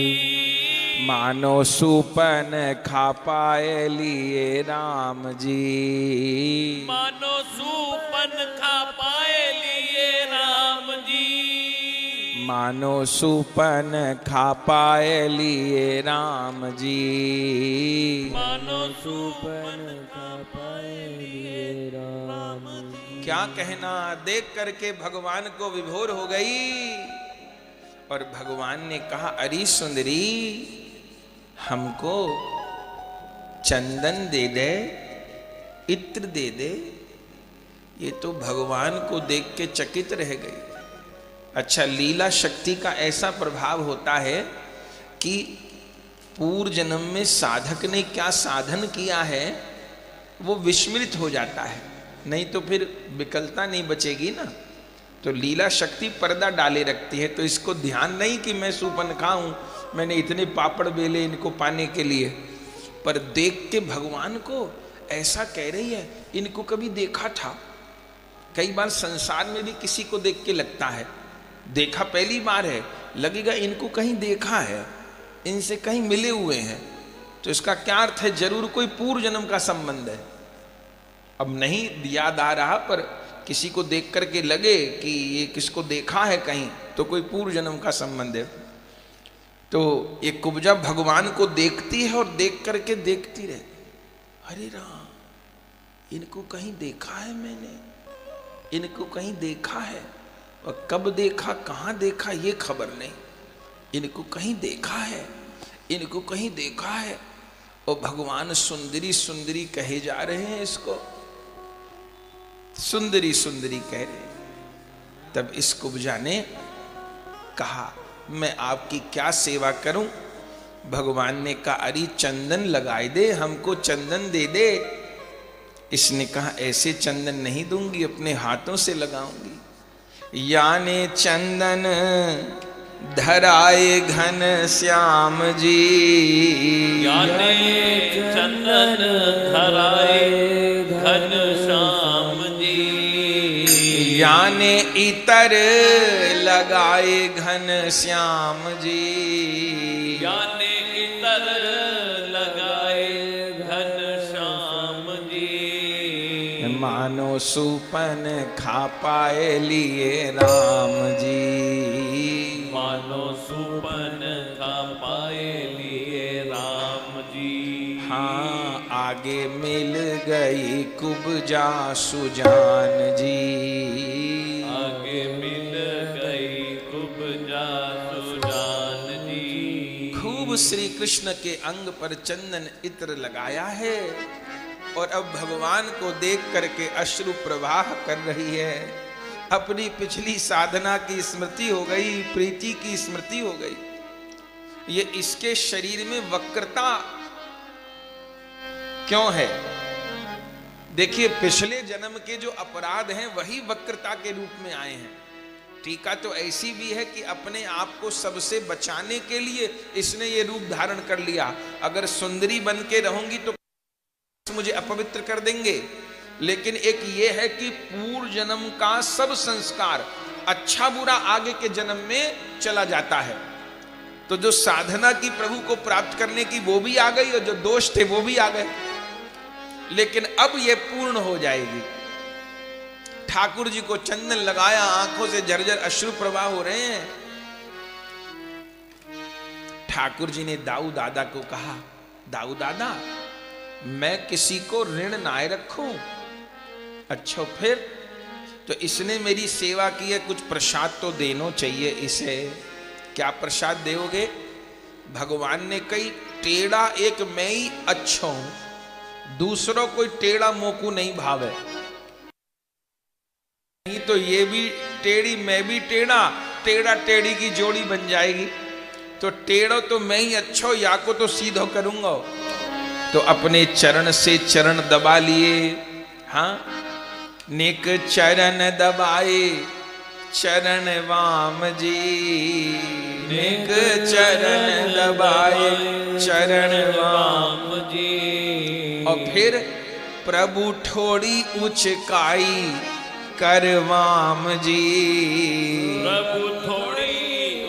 मानो सुपन खा पाए लिए राम जी, मानो सूपन खा पाए लिए राम जी। मानो सुपन खा पाए लिए राम जी, मानो सुपन खा पाए लिए राम जी। क्या कहना। देख करके भगवान को विभोर हो गई और भगवान ने कहा, अरे सुंदरी, हमको चंदन दे दे, इत्र दे दे। ये तो भगवान को देख के चकित रह गई। अच्छा, लीला शक्ति का ऐसा प्रभाव होता है कि पूर्व जन्म में साधक ने क्या साधन किया है वो विस्मृत हो जाता है, नहीं तो फिर विकलता नहीं बचेगी ना। तो लीला शक्ति पर्दा डाले रखती है। तो इसको ध्यान नहीं कि मैं सुपन खाऊं, मैंने इतने पापड़ बेले इनको पाने के लिए, पर देख के भगवान को ऐसा कह रही है, इनको कभी देखा था। कई बार संसार में भी किसी को देख के लगता है, देखा पहली बार है, लगेगा इनको कहीं देखा है, इनसे कहीं मिले हुए हैं। तो इसका क्या अर्थ है? जरूर कोई पूर्व जन्म का संबंध है। अब नहीं याद आ रहा, पर किसी को देख करके लगे कि ये किसको देखा है कहीं, तो कोई पूर्व जन्म का संबंध है। तो ये कुब्जा भगवान को देखती है और देख करके देखती रहे, अरे राम, इनको कहीं देखा है मैंने, इनको कहीं देखा है, और कब देखा, कहाँ देखा, ये खबर नहीं। इनको कहीं देखा है, इनको कहीं देखा है। और भगवान सुंदरी सुंदरी कहे जा रहे हैं, इसको सुंदरी सुंदरी कह रहे। तब इस कुब्जा ने कहा, मैं आपकी क्या सेवा करूं? भगवान ने कहा, अरे चंदन लगाए दे, हमको चंदन दे दे। इसने कहा, ऐसे चंदन नहीं दूंगी, अपने हाथों से लगाऊंगी। याने चंदन धराए घन श्याम जी, याने चंदन धराए घन श्याम जी। याने इतर लगाए घन श्याम जी, याने इतर लगाए घन श्याम जी। मानो सुपन खा पाए लिए राम जी, मानो सुपन खा पाए लिए राम जी। हाँ, आगे मिल गई कुब्जा सुजान जी, आगे मिल गई कुब्जा सुजान जी। खूब श्री कृष्ण के अंग पर चंदन इत्र लगाया है और अब भगवान को देख करके अश्रु प्रवाह कर रही है। अपनी पिछली साधना की स्मृति हो गई, प्रीति की स्मृति हो गई। ये इसके शरीर में वक्रता क्यों है? देखिए, पिछले जन्म के जो अपराध हैं वही वक्रता के रूप में आए हैं। टीका तो ऐसी भी है कि अपने आप को सबसे बचाने के लिए इसने ये रूप धारण कर लिया। अगर सुंदरी बन के रहूंगी तो मुझे अपवित्र कर देंगे, लेकिन एक ये है कि पूर्व जन्म का सब संस्कार अच्छा बुरा आगे के जन्म में चला जाता है। तो जो साधना की प्रभु को प्राप्त करने की वो भी आ गई और जो दोष थे वो भी आ गए, लेकिन अब ये पूर्ण हो जाएगी। ठाकुर जी को चंदन लगाया, आंखों से झरझर अश्रु प्रवाह हो रहे हैं। ठाकुर जी ने दाऊ दादा को कहा, दाऊ दादा मैं किसी को ऋण ना रखूं। अच्छा फिर? तो इसने मेरी सेवा की है, कुछ प्रसाद तो देना चाहिए इसे। क्या प्रसाद दोगे? भगवान ने कही, टेढ़ा एक मैं ही अच्छा हूं, दूसरों कोई टेढ़ा मोकू नहीं भावे। नहीं तो ये भी टेढ़ी मैं भी टेढ़ा, टेढ़ा टेढ़ी की जोड़ी बन जाएगी। तो टेढ़ो तो मैं ही अच्छो, या को तो सीधो करूंगा। तो अपने चरण से चरण दबा लिए। हाँ, नेक चरण दबाए चरण वाम जी, नेक चरण दबाए चरण वाम जी। और फिर प्रभु ठोड़ी उचकाई करवाम जी, प्रभु थोड़ी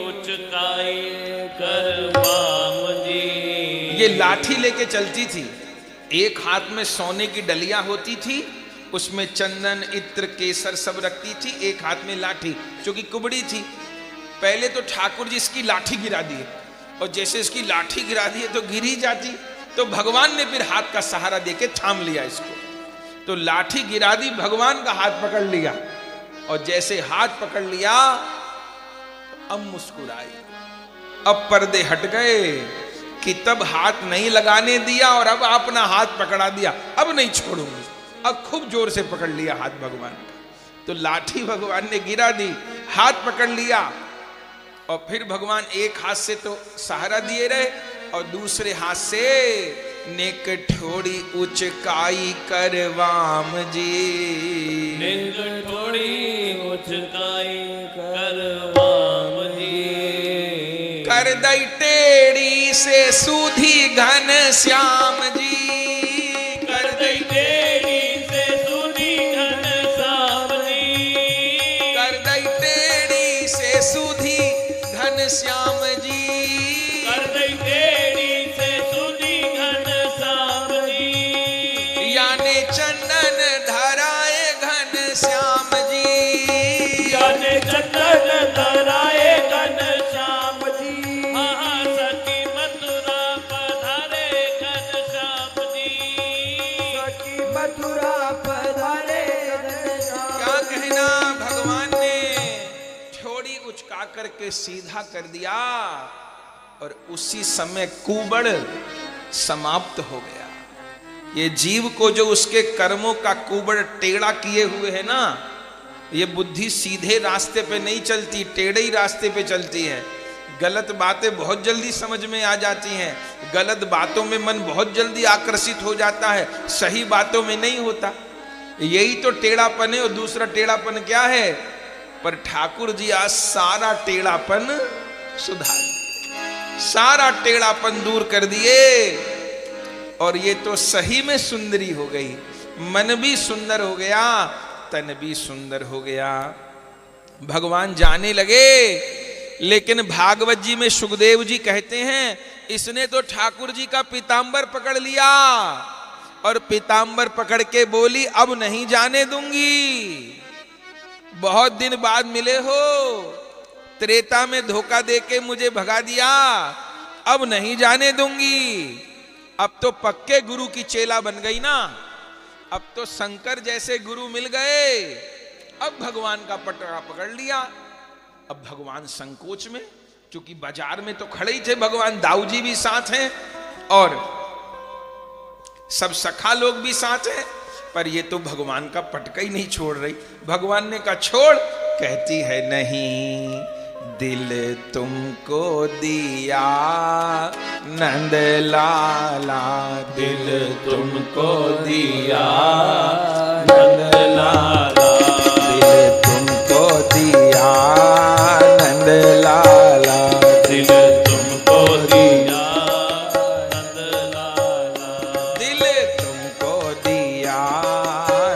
उचकाई करवाम जी। ये लाठी लेके चलती थी, एक हाथ में सोने की डलिया होती थी, उसमें चंदन इत्र केसर सब रखती थी, एक हाथ में लाठी, क्योंकि कुबड़ी थी। पहले तो ठाकुर जी इसकी लाठी गिरा दिए, और जैसे इसकी लाठी गिरा दिए तो गिर ही जाती, तो भगवान ने फिर हाथ का सहारा देके थाम लिया इसको। तो लाठी गिरा दी, भगवान का हाथ पकड़ लिया, और जैसे हाथ पकड़ लिया अब मुस्कुराई, अब पर्दे हट गए कि तब हाथ नहीं लगाने दिया और अब अपना हाथ पकड़ा दिया, अब नहीं छोड़ूंगी। अब खूब जोर से पकड़ लिया हाथ भगवान का। तो लाठी भगवान ने गिरा दी, हाथ पकड़ लिया, और फिर भगवान एक हाथ से तो सहारा दिए रहे और दूसरे हाथ से नेक ठोड़ी उचकाई करवाम जी, नेक ठोड़ी उचकाई करवाम जी। कर दई टेढ़ी से सूधी घन श्याम जी, कर दई टेढ़ी से सूधी घन श्याम जी, कर दई टेढ़ी से सूधी घन श्याम जी, कर दई टेढ़ी से सूधी घन श्याम जी। याने चंदन धराए घन श्याम जी, याने चंदन धराए घन श्याम जी। हाँ सखी मथुरा पधारे घन श्याम जी, सखी मथुरा पधारे घन श्याम। क्या कहना, भगवान ने ठोड़ी उचका करके सीधा कर दिया और उसी समय कुबड़ समाप्त हो गया। ये जीव को जो उसके कर्मों का कुबड़ टेढ़ा किए हुए है ना, ये बुद्धि सीधे रास्ते पे नहीं चलती, टेढ़े ही रास्ते पे चलती है। गलत बातें बहुत जल्दी समझ में आ जाती हैं, गलत बातों में मन बहुत जल्दी आकर्षित हो जाता है, सही बातों में नहीं होता। यही तो टेढ़ापन है। और दूसरा टेढ़ापन क्या है? पर ठाकुर जी आज सारा टेढ़ापन सुधार, सारा टेढ़ापन दूर कर दिए, और ये तो सही में सुंदरी हो गई। मन भी सुंदर हो गया, तन भी सुंदर हो गया। भगवान जाने लगे, लेकिन भागवत जी में सुखदेव जी कहते हैं, इसने तो ठाकुर जी का पीतांबर पकड़ लिया और पीतांबर पकड़ के बोली, अब नहीं जाने दूंगी। बहुत दिन बाद मिले हो, त्रेता में धोखा देके मुझे भगा दिया, अब नहीं जाने दूंगी। अब तो पक्के गुरु की चेला बन गई ना, अब तो शंकर जैसे गुरु मिल गए, अब भगवान का पटरा पकड़ लिया। अब भगवान संकोच में, क्योंकि बाजार में तो खड़े ही थे भगवान, दाऊ जी भी साथ हैं और सब सखा लोग भी साथ हैं, पर ये तो भगवान का पटका ही नहीं छोड़ रही। भगवान ने कहा छोड़, कहती है नहीं, दिल तुमको दिया नंद लाला, दिल तुमको दिया नंद लाला, दिल तुमको दिया नंद लाला, दिल तुमको दिया नंद लाला, दिल तुमको दिया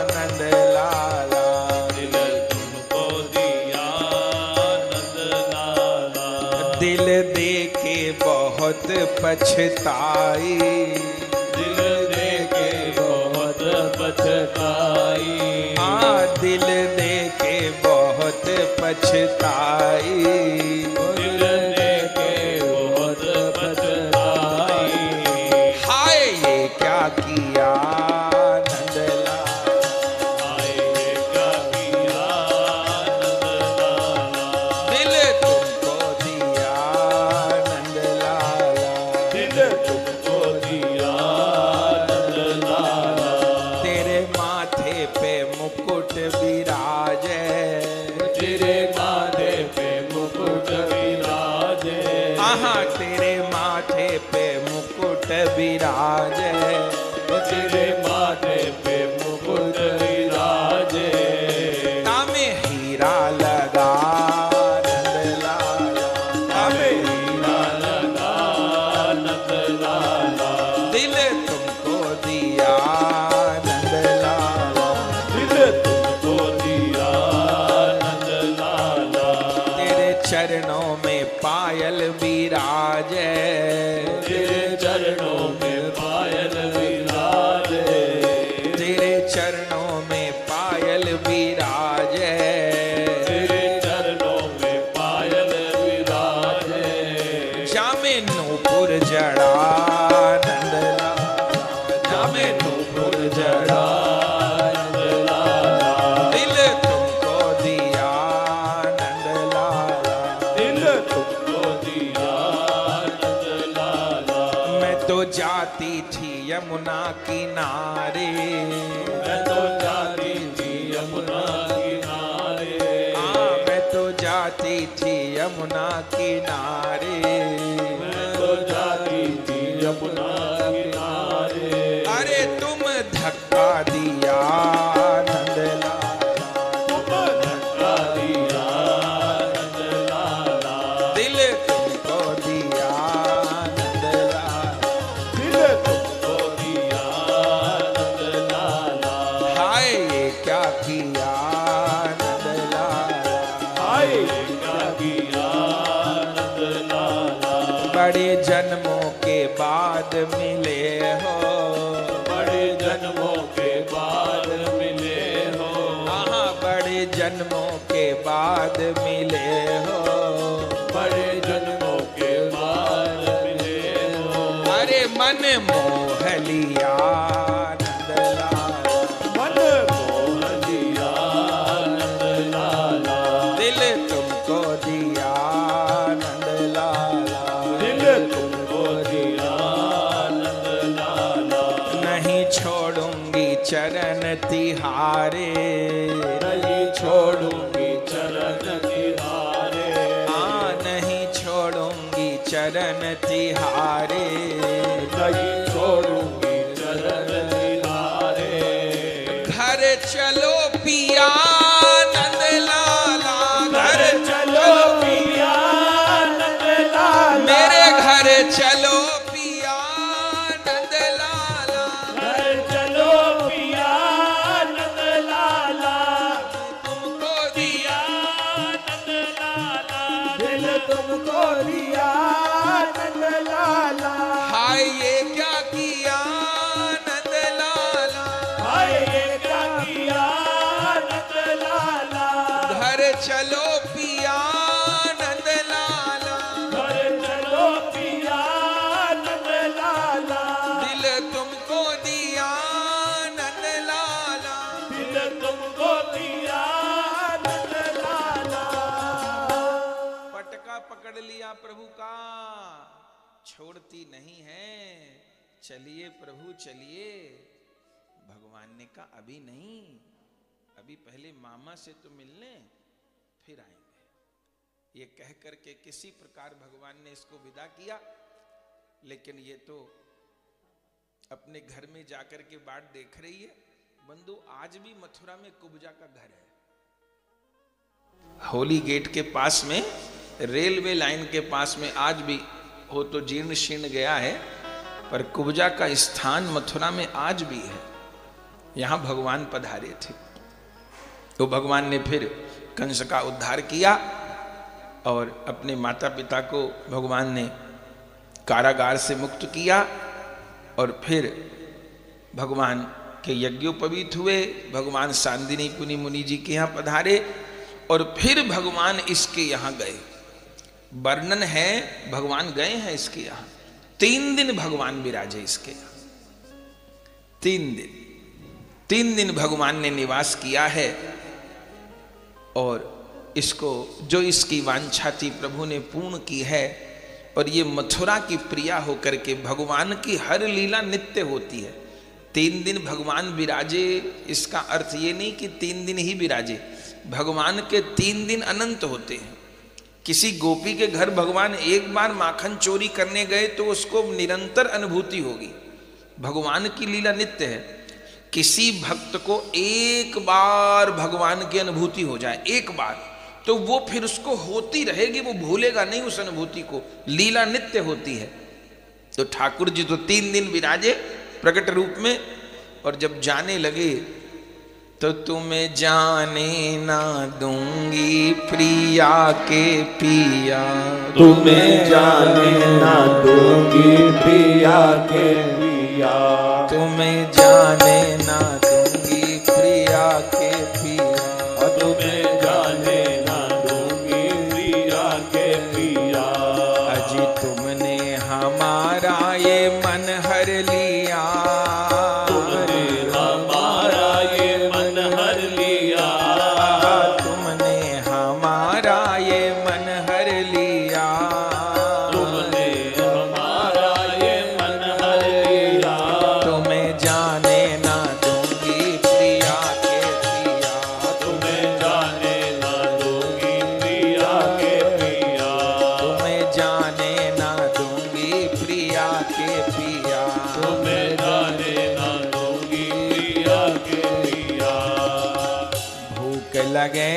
नंद लाला, दिल तुमको दिया नंद लाला, दिल दे के बहुत पछताई, दिल दे के बहुत पछताई, दिल बहुत पछताई, दिल दे के बहुत पछताई। हाय ये क्या किया नंदलाला, हाय ये क्या किया नंदलाला, दिल तुमको दिया नंदलाला, दिल तुमको दिया नंदलाला। तेरे माथे पे मुकुट विराजे, तेरे माथे पे मुकुट विराजे, आहा तेरे माथे पे मुकुट विराजे, तेरे माथे पे मुकुट विराजे। तामे हीरा लगा नंदलाला, तामे हीरा लगा नंदलाला, दिल तुमको दिया नंदलाला, दिल तुमको दिया नंदलाला। तेरे चरणों में पायल विराजे, तेरे चरणों में पायल विराजे, तेरे चरणों में पायल विराजे, तेरे चरणों में पायल विराजे। जामे नूपुर जड़ा नंदलाला, जामे नूपुर जड़ा, नंदलाला, दिल तुमको दिया नंदलाला, दिल तुमको दिया नंदलाला। मैं तो जाती थी यमुना किनारे, मैं तो जाती थी यमुना किनारे, मैं तो जाती थी यमुना किनारे, मैं तो जाती थी यमुना किनारे। अरे तुम धक्का दिया नंदलाला, तुम धक्का दिया नंदलाला, दिल तुमको दिया नंदलाला, दिल तुमको दिया नंदलाला। हाय ये क्या किया नंदलाला, हाय ये क्या किया नंदलाला, बड़े जन्मों के बाद मिले हो, बड़े जन्मों के बाद मिले हो, हाँ बड़े जन्मों के बाद मिले हो, बड़े जन्मों के बाद मिले हो। अरे मन मोह लिया नंदलाला, मन मोह लिया नंदलाला, दिल तुमको दिया नंदलाला, दिल तुमको दिया नंदलाला। नहीं छोड़ूंगी चरण तिहारे, नहीं छोड़ूंगी चरण तिहारे, नहीं छोड़ूंगी चरण तिहारे, नहीं छोड़ूंगी चरण तिहारे। घर चलो पिया नंदलाला, घर चलो पिया नंदलाला, मेरे घर चलो पिया नंदलाला, घर चलो पिया नंदलाला, तुमको दिया नंदलाला, दिल तुमको दिया नंदलाला, हाय ये क्या किया नंदलाला, हाय ये क्या किया नंदलाला, घर चलो पिया नंदलाला, घर चलो पिया नंदलाला, दिल तुमको दिया नंदलाला, दिल तुमको दिया नंदलाला। पटका पकड़ लिया प्रभु का, छोड़ती नहीं है, चलिए प्रभु चलिए। भगवान ने कहा अभी नहीं, अभी पहले मामा से तो मिलने, फिर आएंगे। ये कह करके किसी प्रकार भगवान ने इसको विदा किया, लेकिन ये तो अपने घर में जाकर के बाट देख रही है। बंधु आज भी मथुरा में कुब्जा का घर है, होली गेट के पास में, रेलवे लाइन के पास में, आज भी हो तो जीर्ण शीर्ण गया है, पर कुब्जा का स्थान मथुरा में आज भी है। यहां भगवान पधारे थे, तो भगवान ने फिर कंस का उद्धार किया और अपने माता पिता को भगवान ने कारागार से मुक्त किया, और फिर भगवान के यज्ञोपवीत हुए, भगवान सांदिनी पुनि मुनि जी के यहाँ पधारे और फिर भगवान इसके यहां गए। वर्णन है भगवान गए हैं इसके यहां, 3 दिन भगवान विराजे इसके यहां। 3 दिन भगवान ने निवास किया है। और इसको जो इसकी वांछा थी प्रभु ने पूर्ण की है। और ये मथुरा की प्रिया होकर के भगवान की हर लीला नित्य होती है। 3 दिन भगवान विराजे, इसका अर्थ ये नहीं कि 3 दिन ही विराजे, भगवान के 3 दिन अनंत होते हैं। किसी गोपी के घर भगवान एक बार माखन चोरी करने गए तो उसको निरंतर अनुभूति होगी। भगवान की लीला नित्य है। किसी भक्त को एक बार भगवान की अनुभूति हो जाए, एक बार, तो वो फिर उसको होती रहेगी, वो भूलेगा नहीं उस अनुभूति को। लीला नित्य होती है। तो ठाकुर जी तो 3 दिन विराजे प्रकट रूप में। और जब जाने लगे तो तुम्हें जाने ना दूंगी प्रिया के पिया, तुम्हें जाने ना दूंगी प्रिया के पिया, तुम्हें जाने ना दूंगी प्रिया के पिया, तुम्हें जाने ना दूंगी प्रिया के पिया। अजी तुमने हमारा ये मन हर लिया, तुमने हमारा ये मन हर लिया, तुमने हमारा ये मन हर लिया, तुमने हमारा ये मन हर लिया। तुम्हें जाने ना दूंगी प्रिया के पिया, तुम्हें जाने ना दूंगी प्रिया के पिया, तुम्हें जाने ना दूंगी प्रिया के पिया। तुम्हें जाने ना दूंगी प्रिया के पिया। भूख लगे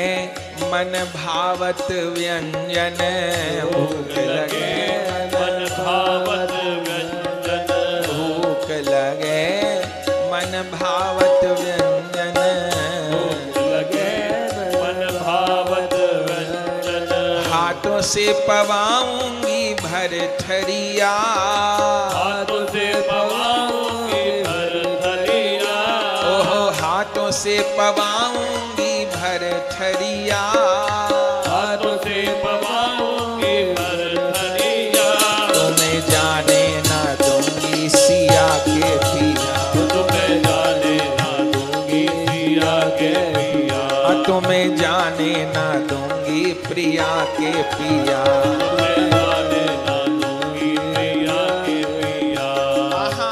मन भावत व्यंजन, भूख लगे मन भावत व्यंजन, भूख लगे मन भावत व्यंजन, लगे मन भावत व्यंजन। हाथों से पवाऊंगी भर थरिया, हाथों से पवाऊंगी भर थरिया, ओहो हाथों से पवाऊंगी भर थरिया, हाथों से पवाऊंगी भर थरिया। तुम्हें जाने ना दूंगी सिया के पिया, तुम्हें जाने ना दूंगी प्रिया के पिया, तुम्हें जाने ना दूंगी प्रिया के पिया। तुम्हें जाने ना दूंगी प्रिया के पिया। आहा,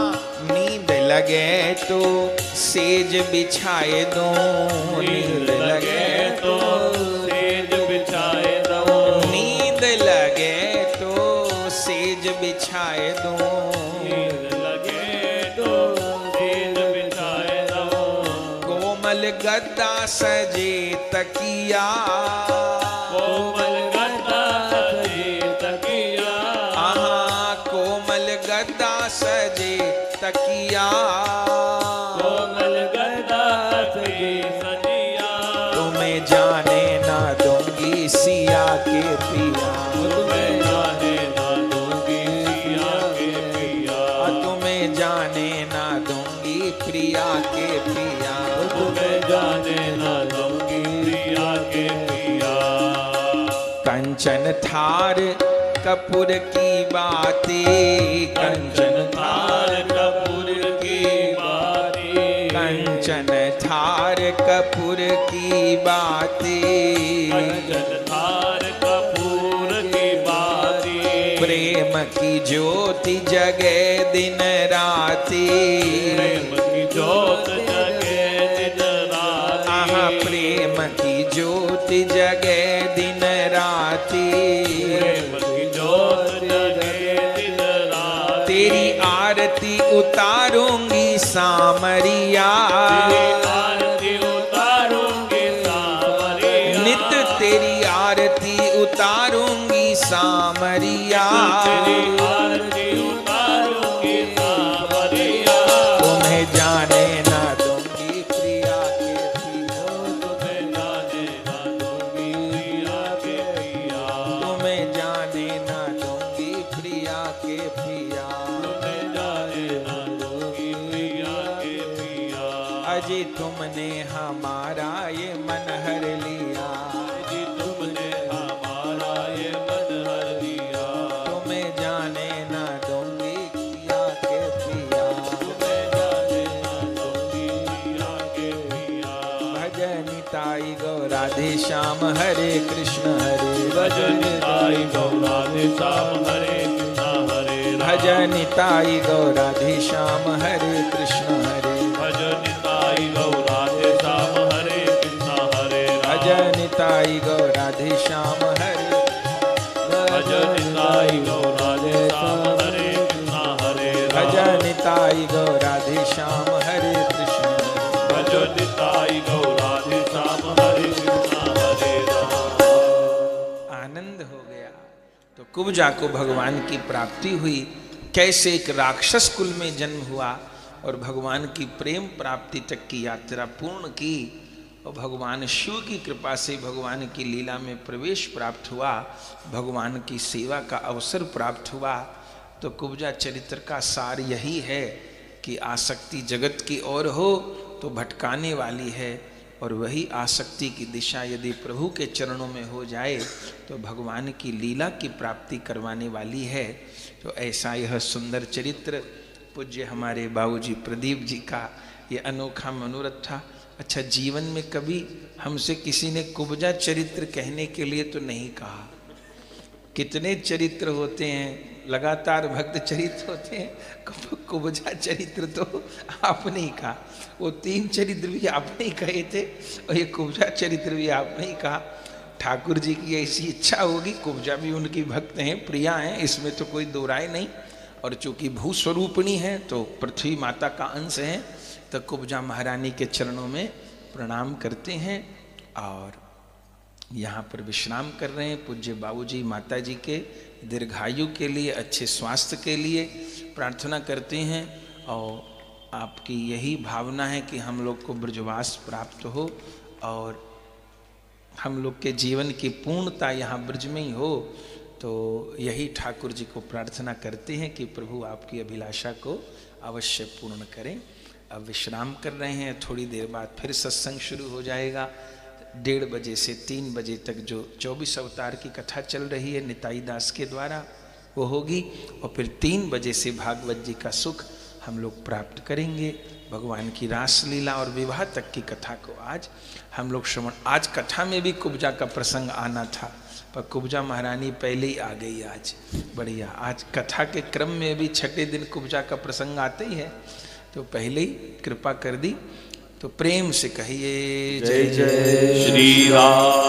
नींद लगे तो सेज बिछाए दो, नींद लगे तो सेज बिछाए दो, नींद लगे तो सेज बिछाए दो, नींद लगे तो सेज बिछाए दो। कोमल गद्दा सजे तकिया, कोमल गद्दा सजे तकिया, आहा कोमल गद्दा सजे तकिया, कोमल गद्दा सजे सजिया। तुम्हें जाने ना दूंगी सिया के पिया, तुम्हें जाने ना दूंगी प्रिया के पिया, तुम्हें जाने ना दूंगी प्रिया के पिया। तुम्हें जाने ना दूंगी प्रिया के पिया। कंचन थार कपूर की बातें, कंचन थार कपूर की बातें, कंचन थार कपूर की बातें, कंचन थार कपूर की बातें, प्रेम की ज्योति जगे दिन राती, प्रेम की ज्योत जगे दिन रात, आहा प्रेम की ज्योति जगे दिन राती, प्रेम की ज्योत जगे दिन रात। तेरी आरती उतारूंगी सामरिया, आरती उतारूंगी सामरिया, नित तेरी आरती उतारूंगी सामरिया, तेरी आरती उतारूंगी सामरिया। तुम्हें जाने ना दूंगी प्रिया के पिया, तुम्हें जाने ना दूंगी प्रिया के पिया, तुम्हें जाने ना दूंगी प्रिया के पिया। तुम्हें जाने ना दूंगी प्रिया के पिया। अजी तुमने हमारा ये मन हर लिया, जी राधे श्याम हरे कृष्ण हरे भज निताई गौराधे श्याम हरे कृष्ण हरे भज निताई गौराधे श्याम हरे कृष्ण हरे भज निताई गौराधे श्याम हरे कृष्ण हरे भज निताई गौराधे श्याम हरे भज निताई गौराधे श्याम हरे कृष्ण हरे भज निताई गौराधे श्याम हरे कृष्ण भज निताई गौराधे श्याम हरे कृष्ण हरे आनंद हो गया। तो कुब्जा को भगवान की प्राप्ति हुई। कैसे एक राक्षस कुल में जन्म हुआ और भगवान की प्रेम प्राप्ति तक की यात्रा पूर्ण की और भगवान शिव की कृपा से भगवान की लीला में प्रवेश प्राप्त हुआ, भगवान की सेवा का अवसर प्राप्त हुआ। तो कुब्जा चरित्र का सार यही है कि आसक्ति जगत की ओर हो तो भटकाने वाली है, और वही आसक्ति की दिशा यदि प्रभु के चरणों में हो जाए तो भगवान की लीला की प्राप्ति करवाने वाली है। तो ऐसा यह सुंदर चरित्र पूज्य हमारे बाबूजी प्रदीप जी का ये अनोखा मनोरथ था। अच्छा, जीवन में कभी हमसे किसी ने कुब्जा चरित्र कहने के लिए तो नहीं कहा। कितने चरित्र होते हैं, लगातार भक्त चरित्र होते हैं, कुब्जा चरित्र तो आपने ही कहा। वो 3 चरित्र भी आपने ही कहे थे और ये कुब्जा चरित्र भी आपने ही कहा। ठाकुर जी की ऐसी इच्छा होगी, कुब्जा भी उनकी भक्त हैं, प्रिया हैं, इसमें तो कोई दो राय नहीं। और चूंकि भूस्वरूपिणी है तो पृथ्वी माता का अंश है, तो कुब्जा महारानी के चरणों में प्रणाम करते हैं और यहाँ पर विश्राम कर रहे हैं। पूज्य बाबूजी माता जी के दीर्घायु के लिए, अच्छे स्वास्थ्य के लिए प्रार्थना करते हैं और आपकी यही भावना है कि हम लोग को ब्रजवास प्राप्त हो और हम लोग के जीवन की पूर्णता यहाँ ब्रज में ही हो। तो यही ठाकुर जी को प्रार्थना करते हैं कि प्रभु आपकी अभिलाषा को अवश्य पूर्ण करें। अब विश्राम कर रहे हैं, थोड़ी देर बाद फिर सत्संग शुरू हो जाएगा। 1:30 बजे से 3 बजे तक जो 24 अवतार की कथा चल रही है निताई दास के द्वारा वो होगी, और फिर 3 बजे से भागवत जी का सुख हम लोग प्राप्त करेंगे। भगवान की रासलीला और विवाह तक की कथा को आज हम लोग श्रवण। आज कथा में भी कुब्जा का प्रसंग आना था पर कुब्जा महारानी पहले ही आ गई। आज बढ़िया, आज कथा के क्रम में भी 6ठे दिन कुब्जा का प्रसंग आते ही है, तो पहले ही कृपा कर दी। तो प्रेम से कहिए जय जय श्री राम।